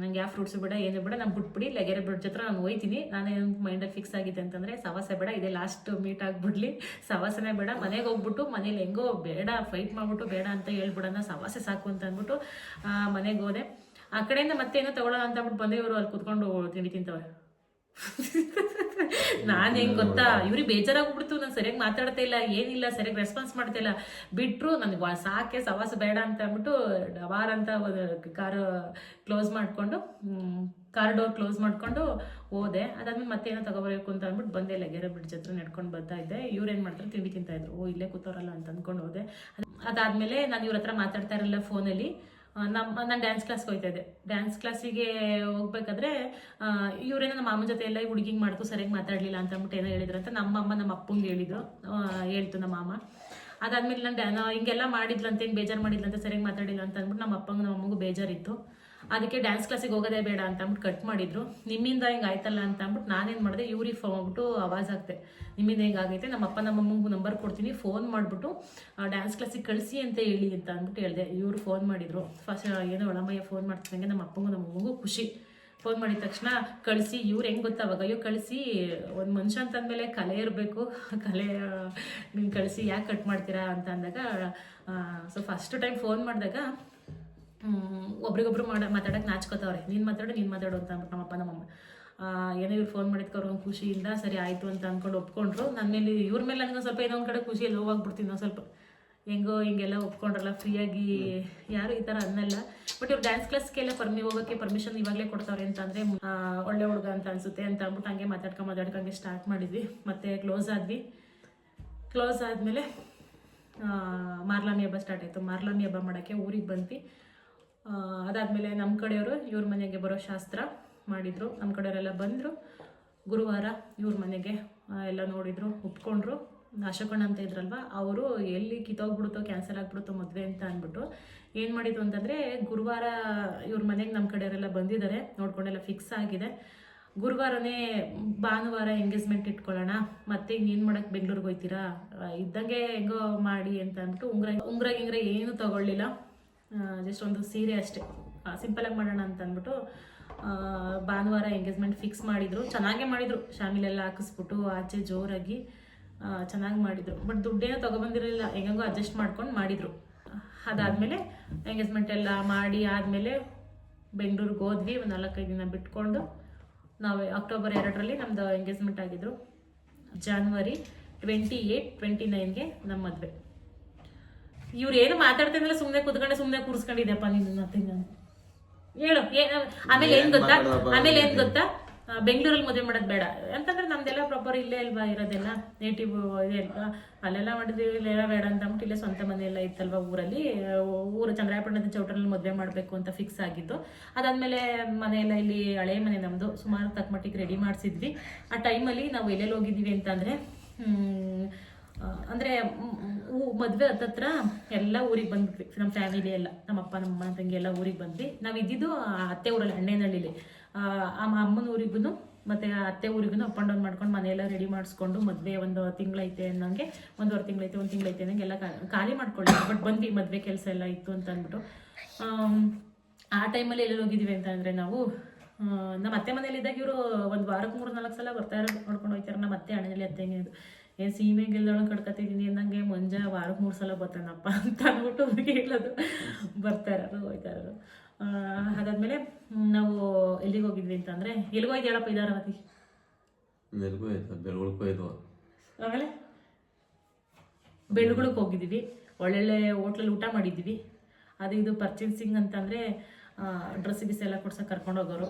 ನಂಗೆ ಯಾವ ಫ್ರೂಟ್ಸ್ ಬೇಡ, ಏನು ಬೇಡ, ನಾನು ಬಿಟ್ಬಿಡಿ, ಲೆಗೆರೆ ಬ್ರಿಡ್ಜ್ ಹತ್ರ ನಾನು ಹೋಯ್ತೀನಿ. ನಾನೇನು ಮೈಂಡಲ್ಲಿ ಫಿಕ್ಸ್ ಆಗಿದೆ ಅಂತಂದರೆ ಸವಾಸ ಬೇಡ, ಇದೇ ಲಾಸ್ಟ್ ಮೀಟ್ ಆಗಿಬಿಡ್ಲಿ, ಸವಾಸನೇ ಬೇಡ, ಮನೆಗೆ ಹೋಗ್ಬಿಟ್ಟು ಮನೇಲಿ ಹೆಂಗೋ ಬೇಡ ಫೈಟ್ ಮಾಡ್ಬಿಟ್ಟು ಬೇಡ ಅಂತ ಹೇಳ್ಬಿಡೋಣ, ಸವಾಸೆ ಸಾಕು ಅಂತ ಅಂದ್ಬಿಟ್ಟು ಮನೆಗೆ ಹೋದೆ. ಆ ಕಡೆಯಿಂದ ಮತ್ತೆ ಏನೋ ತಗೊಳ್ಳೋಣ ಅಂತ ಅಂದ್ಬಿಟ್ಟು ಬಂದೆ. ಇವರು ಅಲ್ಲಿ ಕುತ್ಕೊಂಡು ತಿಂಡಿ ತಿಂತವ್ರೆ. ನಾನ್ ಹೆಂಗ್ ಗೊತ್ತಾ, ಇವ್ರಿಗೆ ಬೇಜಾರಾಗ್ಬಿಡ್ತು, ನಾನು ಸರಿಯಾಗಿ ಮಾತಾಡ್ತಾ ಇಲ್ಲ, ಏನಿಲ್ಲ, ಸರಿಯಾಗಿ ರೆಸ್ಪಾನ್ಸ್ ಮಾಡ್ತಾ ಇಲ್ಲ, ಬಿಟ್ರು ನನಗೆ ಸಾಕೆ ಸವಾಸ ಬೇಡ ಅಂತ ಅಂದ್ಬಿಟ್ಟು ಡವಾರ್ ಅಂತ ಕಾರ್ ಕ್ಲೋಸ್ ಮಾಡ್ಕೊಂಡು ಕಾರ್ ಡೋರ್ ಕ್ಲೋಸ್ ಮಾಡ್ಕೊಂಡು ಹೋದೆ. ಅದಾದ್ಮೇಲೆ ಮತ್ತೇನೋ ತಗೋಬರ್ಬೇಕು ಅಂತ ಅಂದ್ಬಿಟ್ಟು ಬಂದೆ. ಲಗೇರೆ ಬ್ರಿಡ್ಜ್ ಹತ್ರ ನಡ್ಕೊಂಡು ಬರ್ತಾ ಇದ್ದೆ. ಇವ್ರು ಏನ್ ಮಾಡ್ತಾರೆ, ತಿಂಡಿ ತಿಂತಾ ಇದ್ರು. ಇಲ್ಲೇ ಕೂತವ್ರಲ್ಲ ಅಂತ ಅಂದ್ಕೊಂಡು ಹೋದೆ. ಅದಾದ್ಮೇಲೆ ನಾನು ಇವ್ರ ಹತ್ರ ಮಾತಾಡ್ತಾ ಇರಲಿಲ್ಲ ಫೋನಲ್ಲಿ. ನಾನು ಡ್ಯಾನ್ಸ್ ಕ್ಲಾಸ್ಗೆ ಹೋಗ್ತಾ ಇದ್ದೆ. ಡ್ಯಾನ್ಸ್ ಕ್ಲಾಸಿಗೆ ಹೋಗ್ಬೇಕಾದ್ರೆ ಇವ್ರೇನೋ ನಮ್ಮ ಮಾಮನ ಜೊತೆ ಎಲ್ಲ ಹುಡುಗಿಂಗ್ ಮಾಡ್ತು, ಸರಿಯಾಗಿ ಮಾತಾಡ್ಲಿಲ್ಲ ಅಂತ ಅಂದ್ಬಿಟ್ಟು ಏನೋ ಹೇಳಿದ್ರಂತ ನಮ್ಮ ಅಮ್ಮ ನಮ್ಮ ಅಪ್ಪಂಗೆ ಹೇಳ್ತು ನಮ್ಮ ಮಾಮ. ಅದಾದ್ಮೇಲೆ ನಾನು ಹಿಂಗೆಲ್ಲ ಮಾಡಿದ್ಲಂತ, ಹಿಂಗೆ ಬೇಜಾರು ಮಾಡಿದ್ಲಂತ, ಸರಿಯಾಗಿ ಮಾತಾಡಿಲ್ಲ ಅಂತ ಅಂದ್ಬಿಟ್ಟು ನಮ್ಮ ಅಪ್ಪಂಗೆ ನಮ್ಮ ಅಮ್ಮಗೂ ಬೇಜಾರಿತ್ತು. ಅದಕ್ಕೆ ಡ್ಯಾನ್ಸ್ ಕ್ಲಾಸಿಗೆ ಹೋಗೋದೇ ಬೇಡ ಅಂತ ಅಂದ್ಬಿಟ್ಟು ಕಟ್ ಮಾಡಿದ್ರು. ನಿಮ್ಮಿಂದ ಹಿಂಗೆ ಆಯ್ತಲ್ಲ ಅಂತ ಅಂದ್ಬಿಟ್ಟು ನಾನೇನು ಮಾಡಿದೆ, ಇವ್ರಿಗೆ ಫೋನ್ ಮಾಡ್ಬಿಟ್ಟು ಆವಾಜ್ ಆಗ್ತೆ, ನಿಮ್ಮಿಂದ ಹೆಂಗೆ ಆಗೈತೆ, ನಮ್ಮ ಅಪ್ಪ ನಮ್ಮ ಅಮ್ಮಂಗೆ ನಂಬರ್ ಕೊಡ್ತೀನಿ, ಫೋನ್ ಮಾಡಿಬಿಟ್ಟು ಡ್ಯಾನ್ಸ್ ಕ್ಲಾಸಿಗೆ ಕಳಿಸಿ ಅಂತ ಹೇಳಿ ಅಂತ ಅಂದ್ಬಿಟ್ಟು ಹೇಳಿದೆ. ಇವ್ರು ಫೋನ್ ಮಾಡಿದ್ರು. ಫಸ್ಟ್ ಏನೋ ಒಳಮಯ್ಯ ಫೋನ್ ಮಾಡ್ತಿದ್ದಂಗೆ ನಮ್ಮ ಅಪ್ಪಂಗೂ ನಮ್ಮ ಅಮ್ಮಂಗೂ ಖುಷಿ. ಫೋನ್ ಮಾಡಿದ ತಕ್ಷಣ ಕಳಿಸಿ. ಇವ್ರು ಹೆಂಗೆ ಗೊತ್ತಾವಾಗ, ಅಯ್ಯೋ ಕಳಿಸಿ, ಒಂದು ಮನುಷ್ಯ ಅಂತಂದಮೇಲೆ ಕಲೆ ಇರಬೇಕು, ಕಲೆ ನೀವು ಕಳಿಸಿ ಯಾಕೆ ಕಟ್ ಮಾಡ್ತೀರಾ ಅಂತ ಅಂದಾಗ, ಸೊ ಫಸ್ಟ್ ಟೈಮ್ ಫೋನ್ ಮಾಡಿದಾಗ ಒಬ್ರಿಗೊಬ್ರು ಮಾತಾಡೋಕೆ ನಾಚ್ಕೋತಾವ್ರೆ. ನೀನು ಮಾತಾಡು ಅಂತ ಅಂದ್ಬಿಟ್ಟು ನಮ್ಮಪ್ಪ ನಮ್ಮಮ್ಮ ಏನೋ ಇವ್ರು ಫೋನ್ ಮಾಡಿದ್ಕೆ ಅವ್ರಿಗೆ ಖುಷಿಯಿಂದ ಸರಿ ಆಯಿತು ಅಂತ ಅಂದ್ಕೊಂಡು ಒಪ್ಕೊಂಡ್ರು. ನನ್ನ ಮೇಲೆ ಇವ್ರ ಮೇಲೆ ನನಗೆ ಸ್ವಲ್ಪ ಏನೋ ಒಂದು ಕಡೆ ಖುಷಿ ಎಲ್ಲ ಹೋಗ್ಬಿಡ್ತೀನಿ ನಾವು ಸ್ವಲ್ಪ, ಹೆಂಗೋ ಹಿಂಗೆಲ್ಲ ಒಪ್ಕೊಂಡ್ರಲ್ಲ ಫ್ರೀಯಾಗಿ, ಯಾರು ಈ ಥರ ಅನ್ನಲ್ಲ. ಬಟ್ ಇವ್ರು ಡ್ಯಾನ್ಸ್ ಕ್ಲಾಸ್ಗೆಲ್ಲ ಹೋಗೋಕ್ಕೆ ಪರ್ಮಿಷನ್ ಇವಾಗಲೇ ಕೊಡ್ತಾವ್ರೆ ಅಂತಂದರೆ ಒಳ್ಳೆ ಹುಡುಗ ಅಂತ ಅನಿಸುತ್ತೆ ಅಂತ ಅಂದ್ಬಿಟ್ಟು ಹಂಗೆ ಮಾತಾಡ್ಕೊಂಡೆ ಸ್ಟಾರ್ಟ್ ಮಾಡಿದ್ವಿ. ಮತ್ತು ಕ್ಲೋಸ್ ಆದಮೇಲೆ ಮಾರ್ಲಾಮಿ ಹಬ್ಬ ಸ್ಟಾರ್ಟ್ ಆಯಿತು. ಮಾರ್ಲಾಮಿ ಹಬ್ಬ ಮಾಡೋಕ್ಕೆ ಊರಿಗೆ ಬಂದ್ವಿ. ಅದಾದಮೇಲೆ ನಮ್ಮ ಕಡೆಯವರು ಇವ್ರ ಮನೆಗೆ ಬರೋ ಶಾಸ್ತ್ರ ಮಾಡಿದರು. ನಮ್ಮ ಕಡೆಯವರೆಲ್ಲ ಬಂದರು. ಗುರುವಾರ ಇವ್ರ ಮನೆಗೆ ಎಲ್ಲ ನೋಡಿದರು, ಒಪ್ಕೊಂಡ್ರು. ಅಶೋಕಣ್ಣ ಅಂತ ಇದ್ರಲ್ವ, ಅವರು ಎಲ್ಲಿ ಕಿತ್ತೋಗ್ಬಿಡುತ್ತೋ, ಕ್ಯಾನ್ಸಲ್ ಆಗಿಬಿಡುತ್ತೋ ಮದುವೆ ಅಂತ ಅಂದ್ಬಿಟ್ಟು ಏನು ಮಾಡಿದ್ರು ಅಂತಂದರೆ, ಗುರುವಾರ ಇವ್ರ ಮನೆಗೆ ನಮ್ಮ ಕಡೆಯವರೆಲ್ಲ ಬಂದಿದ್ದಾರೆ, ನೋಡ್ಕೊಂಡೆಲ್ಲ ಫಿಕ್ಸ್ ಆಗಿದೆ. ಗುರುವಾರನೇ ಭಾನುವಾರ ಎಂಗೇಜ್ಮೆಂಟ್ ಇಟ್ಕೊಳ್ಳೋಣ, ಮತ್ತೆ ಇನ್ನೇನು ಮಾಡೋಕ್ಕೆ ಬೆಂಗಳೂರಿಗೆ ಹೋಗ್ತೀರಾ, ಇದ್ದಂಗೆ ಹೆಂಗೋ ಮಾಡಿ ಅಂತ ಅಂದ್ಬಿಟ್ಟು ಉಂಗ್ರ ಏನೂ ತಗೊಳ್ಳಿಲ್ಲ. ಜಸ್ಟ್ ಒಂದು ಸೀರೆ ಅಷ್ಟೇ ಸಿಂಪಲಾಗಿ ಮಾಡೋಣ ಅಂತ ಅಂದ್ಬಿಟ್ಟು ಭಾನುವಾರ ಎಂಗೇಜ್ಮೆಂಟ್ ಫಿಕ್ಸ್ ಮಾಡಿದರು. ಚೆನ್ನಾಗೇ ಮಾಡಿದರು, ಶಾಮಿಲೆಲ್ಲ ಹಾಕಿಸ್ಬಿಟ್ಟು ಆಚೆ ಜೋರಾಗಿ ಚೆನ್ನಾಗಿ ಮಾಡಿದರು. ಬಟ್ ದುಡ್ಡೇನೋ ತೊಗೊಬಂದಿರಲಿಲ್ಲ, ಹೆಂಗೋ ಅಡ್ಜಸ್ಟ್ ಮಾಡ್ಕೊಂಡು ಮಾಡಿದರು. ಅದಾದಮೇಲೆ ಎಂಗೇಜ್ಮೆಂಟ್ ಎಲ್ಲ ಮಾಡಿ ಆದಮೇಲೆ ಬೆಂಗಳೂರಿಗೆ ಹೋದ್ವಿ. ಒಂದು 4-5 ದಿನ ಬಿಟ್ಕೊಂಡು ನಾವು ಅಕ್ಟೋಬರ್ 2ರಲ್ಲಿ ನಮ್ಮದು ಎಂಗೇಜ್ಮೆಂಟ್ ಆಗಿದ್ರು. ಜಾನ್ವರಿ 28, 29ಗೆ ನಮ್ಮ ಮದುವೆ. ಇವ್ರು ಏನು ಮಾತಾಡ್ತಿದ್ರಲ್ಲ, ಸುಮ್ಮನೆ ಕೂರಿಸ್ಕೊಂಡಿದ್ದೆಪ್ಪ ನೀನು ನಥಿಂಗ್ ಹೇಳು. ಆಮೇಲೆ ಏನ್ ಗೊತ್ತಾ, ಬೆಂಗಳೂರಲ್ಲಿ ಮದುವೆ ಮಾಡೋದು ಬೇಡ ಅಂತಂದ್ರೆ ನಮ್ದೆಲ್ಲ ಪ್ರಾಪರ್ ಇಲ್ಲೇ ಅಲ್ವಾ ಇರೋದೆಲ್ಲ, ನೇಟಿವ್ ಇದೆ ಅಲ್ವಾ, ಅಲ್ಲೆಲ್ಲ ಮಾಡಿದ್ವಿ. ಇಲ್ಲೆಲ್ಲ ಬೇಡ ಅಂತ ಅಂದ್ಬಿಟ್ಟು ಇಲ್ಲೇ ಸ್ವಂತ ಮನೆ ಎಲ್ಲ ಇತ್ತಲ್ವ ಊರಲ್ಲಿ, ಚಂದ್ರಾಯಪಟ್ಟಣದ ಚೌಟ್ರಲ್ಲಿ ಮದುವೆ ಮಾಡಬೇಕು ಅಂತ ಫಿಕ್ಸ್ ಆಗಿದ್ದು. ಅದಾದಮೇಲೆ ಮನೆಯೆಲ್ಲ ಇಲ್ಲಿ ಹಳೆ ಮನೆ ನಮ್ಮದು, ಸುಮಾರು ತಕ್ಕಮಟ್ಟಿಗೆ ರೆಡಿ ಮಾಡಿಸಿದ್ವಿ. ಆ ಟೈಮಲ್ಲಿ ನಾವು ಎಲ್ಲೆಲ್ಲಿ ಹೋಗಿದ್ದೀವಿ ಅಂತಂದರೆ, ಅಂದರೆ ಮದುವೆ ಹತ್ತತ್ರ ಎಲ್ಲ ಊರಿಗೆ ಬಂದ್ಬಿಟ್ವಿ. ನಮ್ಮ ಫ್ಯಾಮಿಲಿ ಎಲ್ಲ, ನಮ್ಮಪ್ಪ ನಮ್ಮ ತಂಗಿ ಎಲ್ಲ ಊರಿಗೆ ಬಂದ್ವಿ. ನಾವು ಇದ್ದಿದ್ದು ಅತ್ತೆ ಊರಲ್ಲಿ, ಹಣ್ಣೇನಹಳ್ಳಿಲಿ. ಅಮ್ಮನ ಊರಿಗೂ ಮತ್ತು ಅತ್ತೆ ಊರಿಗೂ ಅಪ್ ಆ್ಯಂಡ್ ಡೌನ್ ಮಾಡ್ಕೊಂಡು ಮನೆಯೆಲ್ಲ ರೆಡಿ ಮಾಡಿಸ್ಕೊಂಡು, ಮದುವೆ ಒಂದು ತಿಂಗಳೈತೆ ಅನ್ನೋಂಗೆ, 1.5 ತಿಂಗಳೈತೆ, 1 ತಿಂಗಳೈತೆ ಅನ್ನೋಂಗೆ ಎಲ್ಲ ಖಾಲಿ ಮಾಡ್ಕೊಳ್ಳಿ. ಬಟ್ ಬಂದ್ವಿ, ಮದುವೆ ಕೆಲಸ ಎಲ್ಲ ಇತ್ತು ಅಂತ ಅಂದ್ಬಿಟ್ಟು. ಆ ಟೈಮಲ್ಲಿ ಎಲ್ಲೆಲ್ಲಿ ಹೋಗಿದ್ದೀವಿ ಅಂತ ಅಂದರೆ, ನಾವು ನಮ್ಮ ಅತ್ತೆ ಮನೇಲಿದ್ದಾಗ ಇವರು ಒಂದು ವಾರಕ್ಕೆ 3-4 ಸಲ ಬರ್ತಾರೆ, ನೋಡ್ಕೊಂಡು ಹೋಗ್ತಾರೆ. ನಮ್ಮ ಅತ್ತೆ ಹಣ್ಣಲ್ಲಿ ಅತ್ತೆಗೆ ಏನು ಸೀಮೆ ಗೆಲ್ದೊಳಗೆ ಕಟ್ಕೊತಿದ್ದೀನಿ ಅಂದಂಗೆ, ಮುಂಜಾ ವಾರಕ್ಕೆ 3 ಸಲ ಬರ್ತಾನಪ್ಪ ಅಂತ ಅಂದ್ಬಿಟ್ಟು ಅವ್ರಿಗೆ ಹೇಳೋದು, ಬರ್ತಾಯಿರೋದು ಹೋಗ್ತಾ ಇರೋದು. ಅದಾದಮೇಲೆ ನಾವು ಎಲ್ಲಿಗೆ ಹೋಗಿದ್ವಿ ಅಂತಂದರೆ, ಎಲ್ಲಿಗೆ ಹೋಯ್ತು ಹೇಳಪ್ಪ ಇದಾರವತಿ? ಆಮೇಲೆ ಬೆಳ್ಗುಳಕ್ಕೆ ಹೋಗಿದ್ದೀವಿ. ಒಳ್ಳೊಳ್ಳೆ ಹೋಟ್ಲಲ್ಲಿ ಊಟ ಮಾಡಿದ್ದೀವಿ. ಅದು ಇದು ಪರ್ಚೇಸಿಂಗ್ ಅಂತಂದರೆ ಡ್ರೆಸ್ ಗಿಸ್ ಎಲ್ಲ ಕೊಡ್ಸೋಕೆ ಕರ್ಕೊಂಡು ಹೋಗೋರು.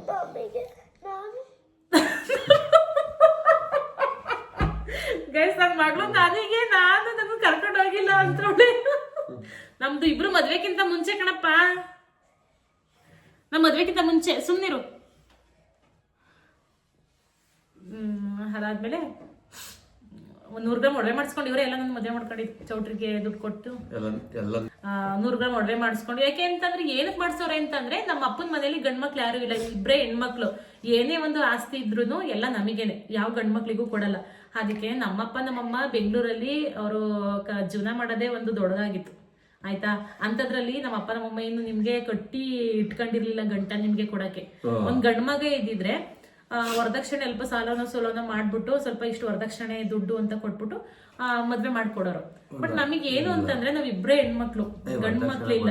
ಗೈಸ್, ನನ್ನ ಮಗಳು ನಾನು ಕರ್ಕೊಂಡು ಹೋಗಿಲ್ಲ ಅಂತ. ನಮ್ದು ಇಬ್ರು ಮದ್ವೆಕ್ಕಿಂತ ಮುಂಚೆ ಕಣಪ್ಪ, ನಮ್ಮ ಮದ್ವೆಕ್ಕಿಂತ ಮುಂಚೆ, ಸುಮ್ಮನಿರು. ಅದಾದ್ಮೇಲೆ 100 ಗ್ರಾಮ್ ಒಡವೆ ಮಾಡಿಸ್ಕೊಂಡು, ಇವರೇ ಎಲ್ಲ ನನ್ನ ಮದುವೆ ಮಾಡ್ಕೊಂಡಿದ್ದು. ಚೌಟ್ರಿಗೆ ದುಡ್ಡು ಕೊಟ್ಟು 100 ಗ್ರಾಮ್ ಒಡವೆ ಮಾಡಿಸ್ಕೊಂಡು. ಯಾಕೆ ಅಂತಂದ್ರೆ, ಏನಕ್ಕೆ ಮಾಡಿಸೋರೆ ಅಂತಂದ್ರೆ, ನಮ್ಮ ಅಪ್ಪನ ಮನೇಲಿ ಗಂಡ್ಮಕ್ಳು ಯಾರು ಇಲ್ಲ, ಇಬ್ಬರೇ ಹೆಣ್ಮಕ್ಳು. ಏನೇ ಒಂದು ಆಸ್ತಿ ಇದ್ರು ಎಲ್ಲ ನಮಗೇನೆ, ಯಾವ ಗಂಡ್ಮಕ್ಳಿಗೂ ಕೊಡಲ್ಲ. ಅದಕ್ಕೆ ನಮ್ಮಪ್ಪ ನಮ್ಮಮ್ಮ ಬೆಂಗಳೂರಲ್ಲಿ ಅವರು ಜೀವನ ಮಾಡೋದೇ ಒಂದು ದೊಡ್ಡದಾಗಿತ್ತು, ಆಯ್ತಾ. ಅಂಥದ್ರಲ್ಲಿ ನಮ್ಮಪ್ಪ ನಮ್ಮಮ್ಮ ಇನ್ನು ನಿಮ್ಗೆ ಕಟ್ಟಿ ಇಟ್ಕೊಂಡಿರ್ಲಿಲ್ಲ ಗಂಟ ನಿಮ್ಗೆ ಕೊಡಕ್ಕೆ. ಒಂದ್ ಗಂಡ್ ಮಗ ಇದ್ದಿದ್ರೆ ವರದಕ್ಷಿಣೆ ಅಲ್ಪ ಸೋಲೋನ ಮಾಡ್ಬಿಟ್ಟು, ಸ್ವಲ್ಪ ಇಷ್ಟು ವರದಕ್ಷಿಣೆ ದುಡ್ಡು ಅಂತ ಕೊಟ್ಬಿಟ್ಟು ಮದ್ವೆ ಮಾಡ್ಕೊಡೋರು. ಬಟ್ ನಮಗೆ ಏನು ಅಂತಂದ್ರೆ, ನಾವ್ ಇಬ್ರೇ ಹೆಣ್ಮಕ್ಳು, ಗಂಡ್ ಮಕ್ಳು ಇಲ್ಲ.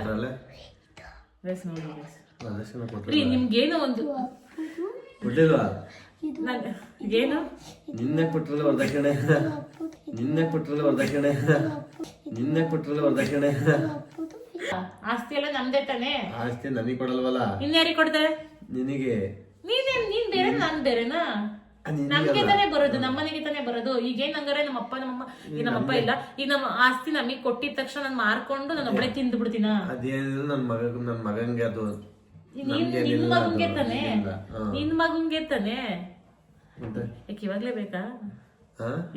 ನಿಮ್ಗೇನೋ ಒಂದು ಏನು ನಿನ್ನೆ ಕೊಟ್ರಲ್ಲ ವರದಕ್ಷಿಣೆ ನಿನ್ನೆ ಕೊಟ್ರಲ್ಲ ವರದಕ್ಷಿಣೆ ನಿನ್ನೆ ಕೊಟ್ರಲ್ಲ ವರದಕ್ಷಿಣೆ ಆಸ್ತಿ ಎಲ್ಲ ನಮ್ದೇ ತಾನೆ. ಆಸ್ತಿ ನನಗೆ ಕೊಡಲ್ವಲ್ಲ, ಇನ್ಯಾರಿಗೆ ಕೊಡ್ತಾರೆ? ನಿನಗೆ. ನೀನ್ ಬೇರೆ ನಾನ್ ಬೇರೆನಾ? ನಮ್ಗೆ ತಾನೇ ಬರೋದು, ನಮ್ಮನೆಗೆ ತಾನೇ ಬರೋದು. ಈಗೇನ್ ಹಂಗಾರೆ ನಮ್ಮಪ್ಪ ನಮ್ಮಮ್ಮ, ಈಗ ನಮ್ಮಪ್ಪ ಇಲ್ಲ, ಈಗ ನಮ್ಮ ಆಸ್ತಿ ನಮಗ್ ಕೊಟ್ಟಿದ ತಕ್ಷಣ ನಾನ್ ಮಾರ್ಕೊಂಡು ನಾನು ಒಬ್ಬಳೆ ತಿಂದು ಬಿಡ್ತೀನ? ಅದೇನಿಲ್ಲ, ನನ್ ಮಗಂಗೆ ಅದು. ನಿನ್ ಮಗಂಗೆ ತಾನೆ, ನಿನ್ ಮಗಂಗೆ ತಾನೆ. ಯಾಕೆ ಇವಾಗ್ಲೇ ಬೇಕಾ?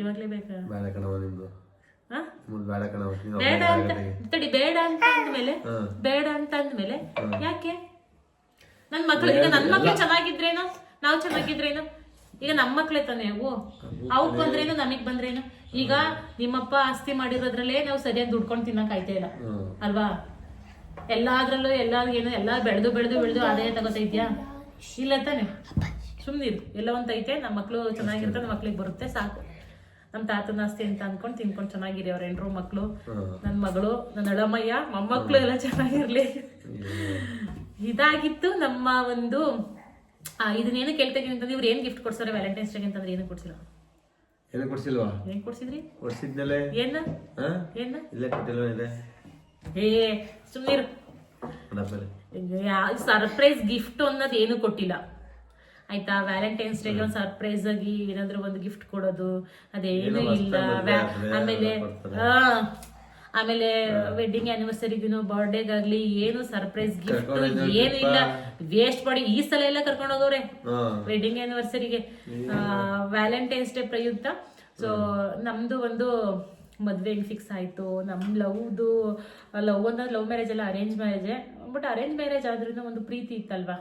ಇವಾಗ್ಲೇ ಬೇಕಾ? ಬೇಡ ಕಣವ ನಿಮ್ದು, ಬೇಡ ಕಣವ. ಬೇಡ ಅಂತ ತಡಿ, ಬೇಡ ಅಂತ ಅಂದ್ಮೇಲೆ ಬೇಡ ಅಂತ ಅಂದ್ಮೇಲೆ ಯಾಕೆ? ನನ್ ಮಕ್ಳು, ಈಗ ನನ್ ಮಕ್ಳು ಚೆನ್ನಾಗಿದ್ರೇನು, ನಾವ್ ಚೆನ್ನಾಗಿದ್ರೇನು? ಈಗ ನಮ್ಮ ಮಕ್ಳೇ ತಾನೆ ಅವು, ಅವಕ್ ಬಂದ್ರೇನು ನಮಗ್ ಬಂದ್ರೇನು? ಈಗ ನಿಮ್ಮಪ್ಪ ಆಸ್ತಿ ಮಾಡಿರೋದ್ರಲ್ಲೇ ನಾವು ಸರಿಯಾಗಿ ದುಡ್ಕೊಂಡು ತಿನ್ನಕ್ ಆಯ್ತಾ ಇಲ್ಲ ಅಲ್ವಾ? ಎಲ್ಲಾದ್ರಲ್ಲೂ ಎಲ್ಲಾರ್ಗೇನು ಎಲ್ಲಾ ಬೆಳೆದು ಬೆಳೆದು ಬೆಳೆದು ಆದಾಯ ತಗೋತಾ ಇದ್ಯಾ? ಇಲ್ಲ ತಾನೆ. ಸುಮ್ನಿರು, ಎಲ್ಲ ಒಂದೈತೆ, ನಮ್ಮ ಮಕ್ಳು ಚೆನ್ನಾಗಿರ್ತಾರೆ, ನಮ್ಮ ಮಕ್ಳಿಗೆ ಬರುತ್ತೆ ಸಾಕು. ನಮ್ಮ ತಾತನ ಆಸ್ತಿ ಅಂತ ಅನ್ಕೊಂಡು ತಿನ್ಕೊಂಡು ಚೆನ್ನಾಗಿರಿ ಅವ್ರ ಹೆಂಡ್ರು ಮಕ್ಳು, ನನ್ನ ಮಗಳು, ನನ್ನ ಅಳಮಯ್ಯ ಮೊಮ್ಮಕ್ಳು ಎಲ್ಲ ಚೆನ್ನಾಗಿರ್ಲಿ. ಇದಾಗಿತ್ತು ನಮ್ಮ ಒಂದು. ಇದನ್ನೇನು ಕೇಳ್ತಾ ಇದೀನಿ ಅಂತಂದ್ರೆ, ಇವ್ರು ಏನ್ ಗಿಫ್ಟ್ ಕೊಡ್ಸಾರೆ ವ್ಯಾಲೆಂಟೈನ್ಸ್ ಡೇ ಅಂತಂದ್ರೆ? ಏನು ಕೊಡ್ಸಿಲ್ಲ? ಏನು ಕೊಡ್ಸಿಲ್ವಾ? ಏನ್ ಕೊಡ್ಸಿದ್ರಿ? ಕೊಡ್ಸಿದ್ನಲ್ಲೇ. ಏನ ಏನ? ಇಲ್ಲೇ ಕೊಟ್ಟಿಲ್ವ ಇದೆ? ಏ ಸುಮ್ನಿರು, ಸರ್ಪ್ರೈಸ್ ಗಿಫ್ಟ್ ಅನ್ನೋದು ಏನು ಕೊಟ್ಟಿಲ್ಲ ಆಯ್ತಾ? ವ್ಯಾಲೆಂಟೈನ್ಸ್ ಡೇಗೆ ಒಂದು ಸರ್ಪ್ರೈಸ್ ಆಗಿ ಏನಾದ್ರು ಒಂದು ಗಿಫ್ಟ್ ಕೊಡೋದು ಅದೇನು ಇಲ್ಲ. ಆಮೇಲೆ ವೆಡ್ಡಿಂಗ್ ಆನಿವರ್ಸರಿಗೂ ಬರ್ಡೇಗಾಗ್ಲಿ ಏನು ಸರ್ಪ್ರೈಸ್ ಗಿಫ್ಟ್ ಏನು ಇಲ್ಲ. ವೇಸ್ಟ್ ಮಾಡಿ ಈ ಸಲ ಎಲ್ಲ ಕರ್ಕೊಂಡು ಹೋಗೋರೆ ವೆಡ್ಡಿಂಗ್ ಆನಿವರ್ಸರಿಗೆ, ವ್ಯಾಲೆಂಟೈನ್ಸ್ ಡೇ ಪ್ರಯುಕ್ತ. ಸೊ ನಮ್ದು ಒಂದು ಮದ್ವೆ ಫಿಕ್ಸ್ ಆಯ್ತು. ನಮ್ ಲವ್ ಅಂದ್ರೆ ಲವ್ ಮ್ಯಾರೇಜ್ ಅಲ್ಲ, ಅರೇಂಜ್ ಮ್ಯಾರೇಜೇ. ಬಟ್ ಅರೇಂಜ್ ಮ್ಯಾರೇಜ್ ಆದ್ರೂ ಒಂದು ಪ್ರೀತಿ ಇತ್ತಲ್ವಾ,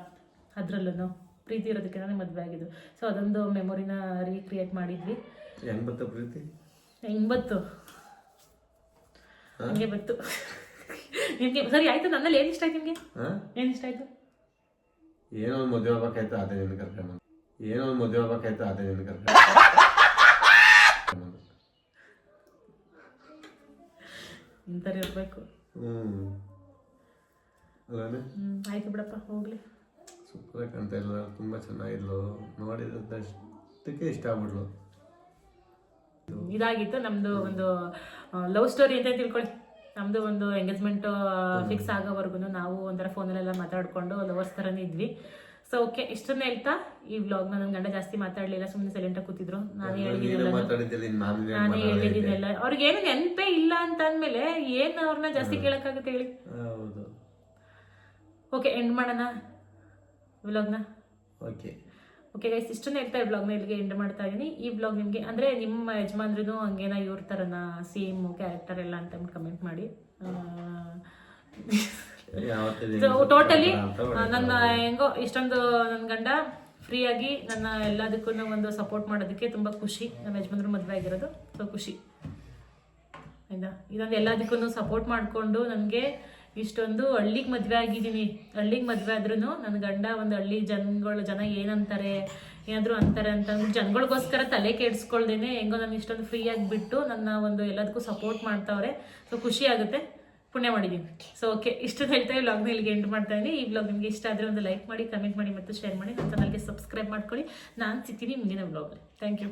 ಅದ್ರಲ್ಲೂ ಪ್ರೀತಿ ಇರೋದಕ್ಕೆ ನಾನು ಮದ್ವೆ ಆಗಿದ್ದು. ಸೊ ಅದೊಂದು ಮೆಮೊರಿನ ರೀಕ್ರಿಯೇಟ್ ಮಾಡಿದ್ವಿ. ಹೆಂಗ್ ಬತ್ತು ಪ್ರೀತಿ? ಹೆಂಗ್ ಬತ್ತು? ಹಂಗೆ ಬತ್ತು. ನಿಮ್ಗೆ ಸರಿ ಆಯ್ತು. ನನ್ನಲ್ಲಿ ಏನ್ ಇಷ್ಟ ಆಯ್ತು ನಿಮ್ಗೆ? ಏನ್ ಇಷ್ಟ ಆಯ್ತು? ಏನೋ ಒಂದು ಮದುವೆ ಆಗ್ಬೇಕಾಯ್ತು, ಅದೇ ನಿನ್ನ ಕರ್ಕೊಂಡು. ಏನೋ ಒಂದು ಮದುವೆ ಆಗ್ಬೇಕಾಯ್ತು, ಅದೇ ನಿನ್ನ ಕರ್ಕೊಂಡು. ಇಂಥವ್ರು ಇರ್ಬೇಕು. ಆಯ್ತು ಬಿಡಪ್ಪ, ಹೋಗ್ಲಿ. ಸೂಪರ್ ಕಾಣ್ತಾ ಇಲ್ಲ, ತುಂಬಾ ಚೆನ್ನಾಗಿದ್ಲು, ನೋಡಿದಷ್ಟಕ್ಕೆ ಇಷ್ಟ ಆಗ್ಬಿಡ್ಲು. ಇದಾಗಿತ್ತು ನಮ್ದು ಒಂದು ಲವ್ ಸ್ಟೋರಿ ಅಂತ ತಿಳ್ಕೊಳ್ಳಿ. ನಮ್ದು ಒಂದು ಎಂಗೇಜ್ಮೆಂಟ್ ಫಿಕ್ಸ್ ಆಗೋವರೆಗೂ ನಾವು ಒಂಥರ ಫೋನಲ್ಲೆಲ್ಲ ಮಾತಾಡ್ಕೊಂಡು ಲವರ್ಸ್ ಥರನೇ ಇದ್ವಿ. ಸೊ ಓಕೆ, ಇಷ್ಟನ್ನ ಹೇಳ್ತಾ ಈ ವ್ಲಾಗ್ನ ನನ್ನ ಗಂಡ ಜಾಸ್ತಿ ಮಾತಾಡ್ಲಿಲ್ಲ, ಸುಮ್ಮನೆ ಸೈಲೆಂಟಾಗಿ ಕೂತಿದ್ರು. ನಾನೇ ಹೇಳಿದ್ದೀನೆಲ್ಲ. ಅವ್ರಿಗೆ ಏನು ನೆನಪೇ ಇಲ್ಲ ಅಂತ ಅಂದ್ಮೇಲೆ ಏನು ಅವ್ರನ್ನ ಜಾಸ್ತಿ ಕೇಳಕ್ಕಾಗುತ್ತೆ ಹೇಳಿ? ಓಕೆ, ಎಂಡ್ ಮಾಡೋಣ ವ್ಲಾಗ್ನ. ಓಕೆ ಗೈಸ್, ಇಷ್ಟನ್ನ ಹೇಳ್ತಾ ಈ ವ್ಲಾಗ್ನ ಇಲ್ಲಿಗೆ ಎಂಡ್ ಮಾಡ್ತಾ ಇದ್ದೀನಿ. ಈ ವ್ಲಾಗ್ ನಿಮಗೆ ಅಂದರೆ ನಿಮ್ಮ ಯಜಮಾನ್ರೂ ಹಂಗೇನ ಇವ್ರ ಥರನ ಸೇಮ್ ಕ್ಯಾರೆಕ್ಟರ್ ಎಲ್ಲ ಅಂತ ಕಮೆಂಟ್ ಮಾಡಿ. ಟೋಟಲಿ ನನ್ನ ಹೆಂಗೋ ಇಷ್ಟೊಂದು ನನ್ನ ಗಂಡ ಫ್ರೀಯಾಗಿ ನನ್ನ ಎಲ್ಲದಕ್ಕೂ ಒಂದು ಸಪೋರ್ಟ್ ಮಾಡೋದಕ್ಕೆ ತುಂಬ ಖುಷಿ. ನಮ್ಮ ಯಜಮಾನ್ರು ಮದುವೆ ಆಗಿರೋದು ಸೊ ಖುಷಿ ಆಯ್ತಾ. ಇದೊಂದು ಎಲ್ಲದಕ್ಕೂ ಸಪೋರ್ಟ್ ಮಾಡಿಕೊಂಡು ನನಗೆ ಇಷ್ಟೊಂದು ಹಳ್ಳಿಗೆ ಮದುವೆ ಆಗಿದ್ದೀನಿ. ಹಳ್ಳಿಗೆ ಮದುವೆ ಆದ್ರೂ ನನ್ನ ಗಂಡ ಒಂದು ಹಳ್ಳಿ ಜನ ಏನಂತಾರೆ ಏನಾದರೂ ಅಂತಾರೆ ಅಂತ ಅಂದ್ಬಿಟ್ಟು ಜನಗಳಿಗೋಸ್ಕರ ತಲೆ ಕೆಡಿಸ್ಕೊಳ್ದೇನೆ ಹೆಂಗೋ ನಾನು ಇಷ್ಟೊಂದು ಫ್ರೀಯಾಗಿ ಬಿಟ್ಟು ನನ್ನ ಒಂದು ಎಲ್ಲದಕ್ಕೂ ಸಪೋರ್ಟ್ ಮಾಡ್ತಾವ್ರೆ. ಸೊ ಖುಷಿ ಆಗುತ್ತೆ, ಪುಣ್ಯ ಮಾಡಿದ್ದೀನಿ. ಸೊ ಓಕೆ, ಇಷ್ಟು ಹೇಳ್ತಾ ಈ ವ್ಲಾಗ್ನ ಇಲ್ಲಿಗೆ ಎಂಡ್ ಮಾಡ್ತಾ ಇದ್ದೀನಿ. ಈ ವ್ಲಾಗ್ ನಿಮಗೆ ಇಷ್ಟ ಆದರೆ ಒಂದು ಲೈಕ್ ಮಾಡಿ, ಕಮೆಂಟ್ ಮಾಡಿ ಮತ್ತು ಶೇರ್ ಮಾಡಿ. ನನ್ನ ಚಾನಲ್ಗೆ ಸಬ್ಸ್ಕ್ರೈಬ್ ಮಾಡ್ಕೊಳ್ಳಿ. ನಾನು ಸಿಗ್ತೀನಿ ಮುಂದಿನ ವ್ಲಾಗಲ್ಲಿ. Thank you.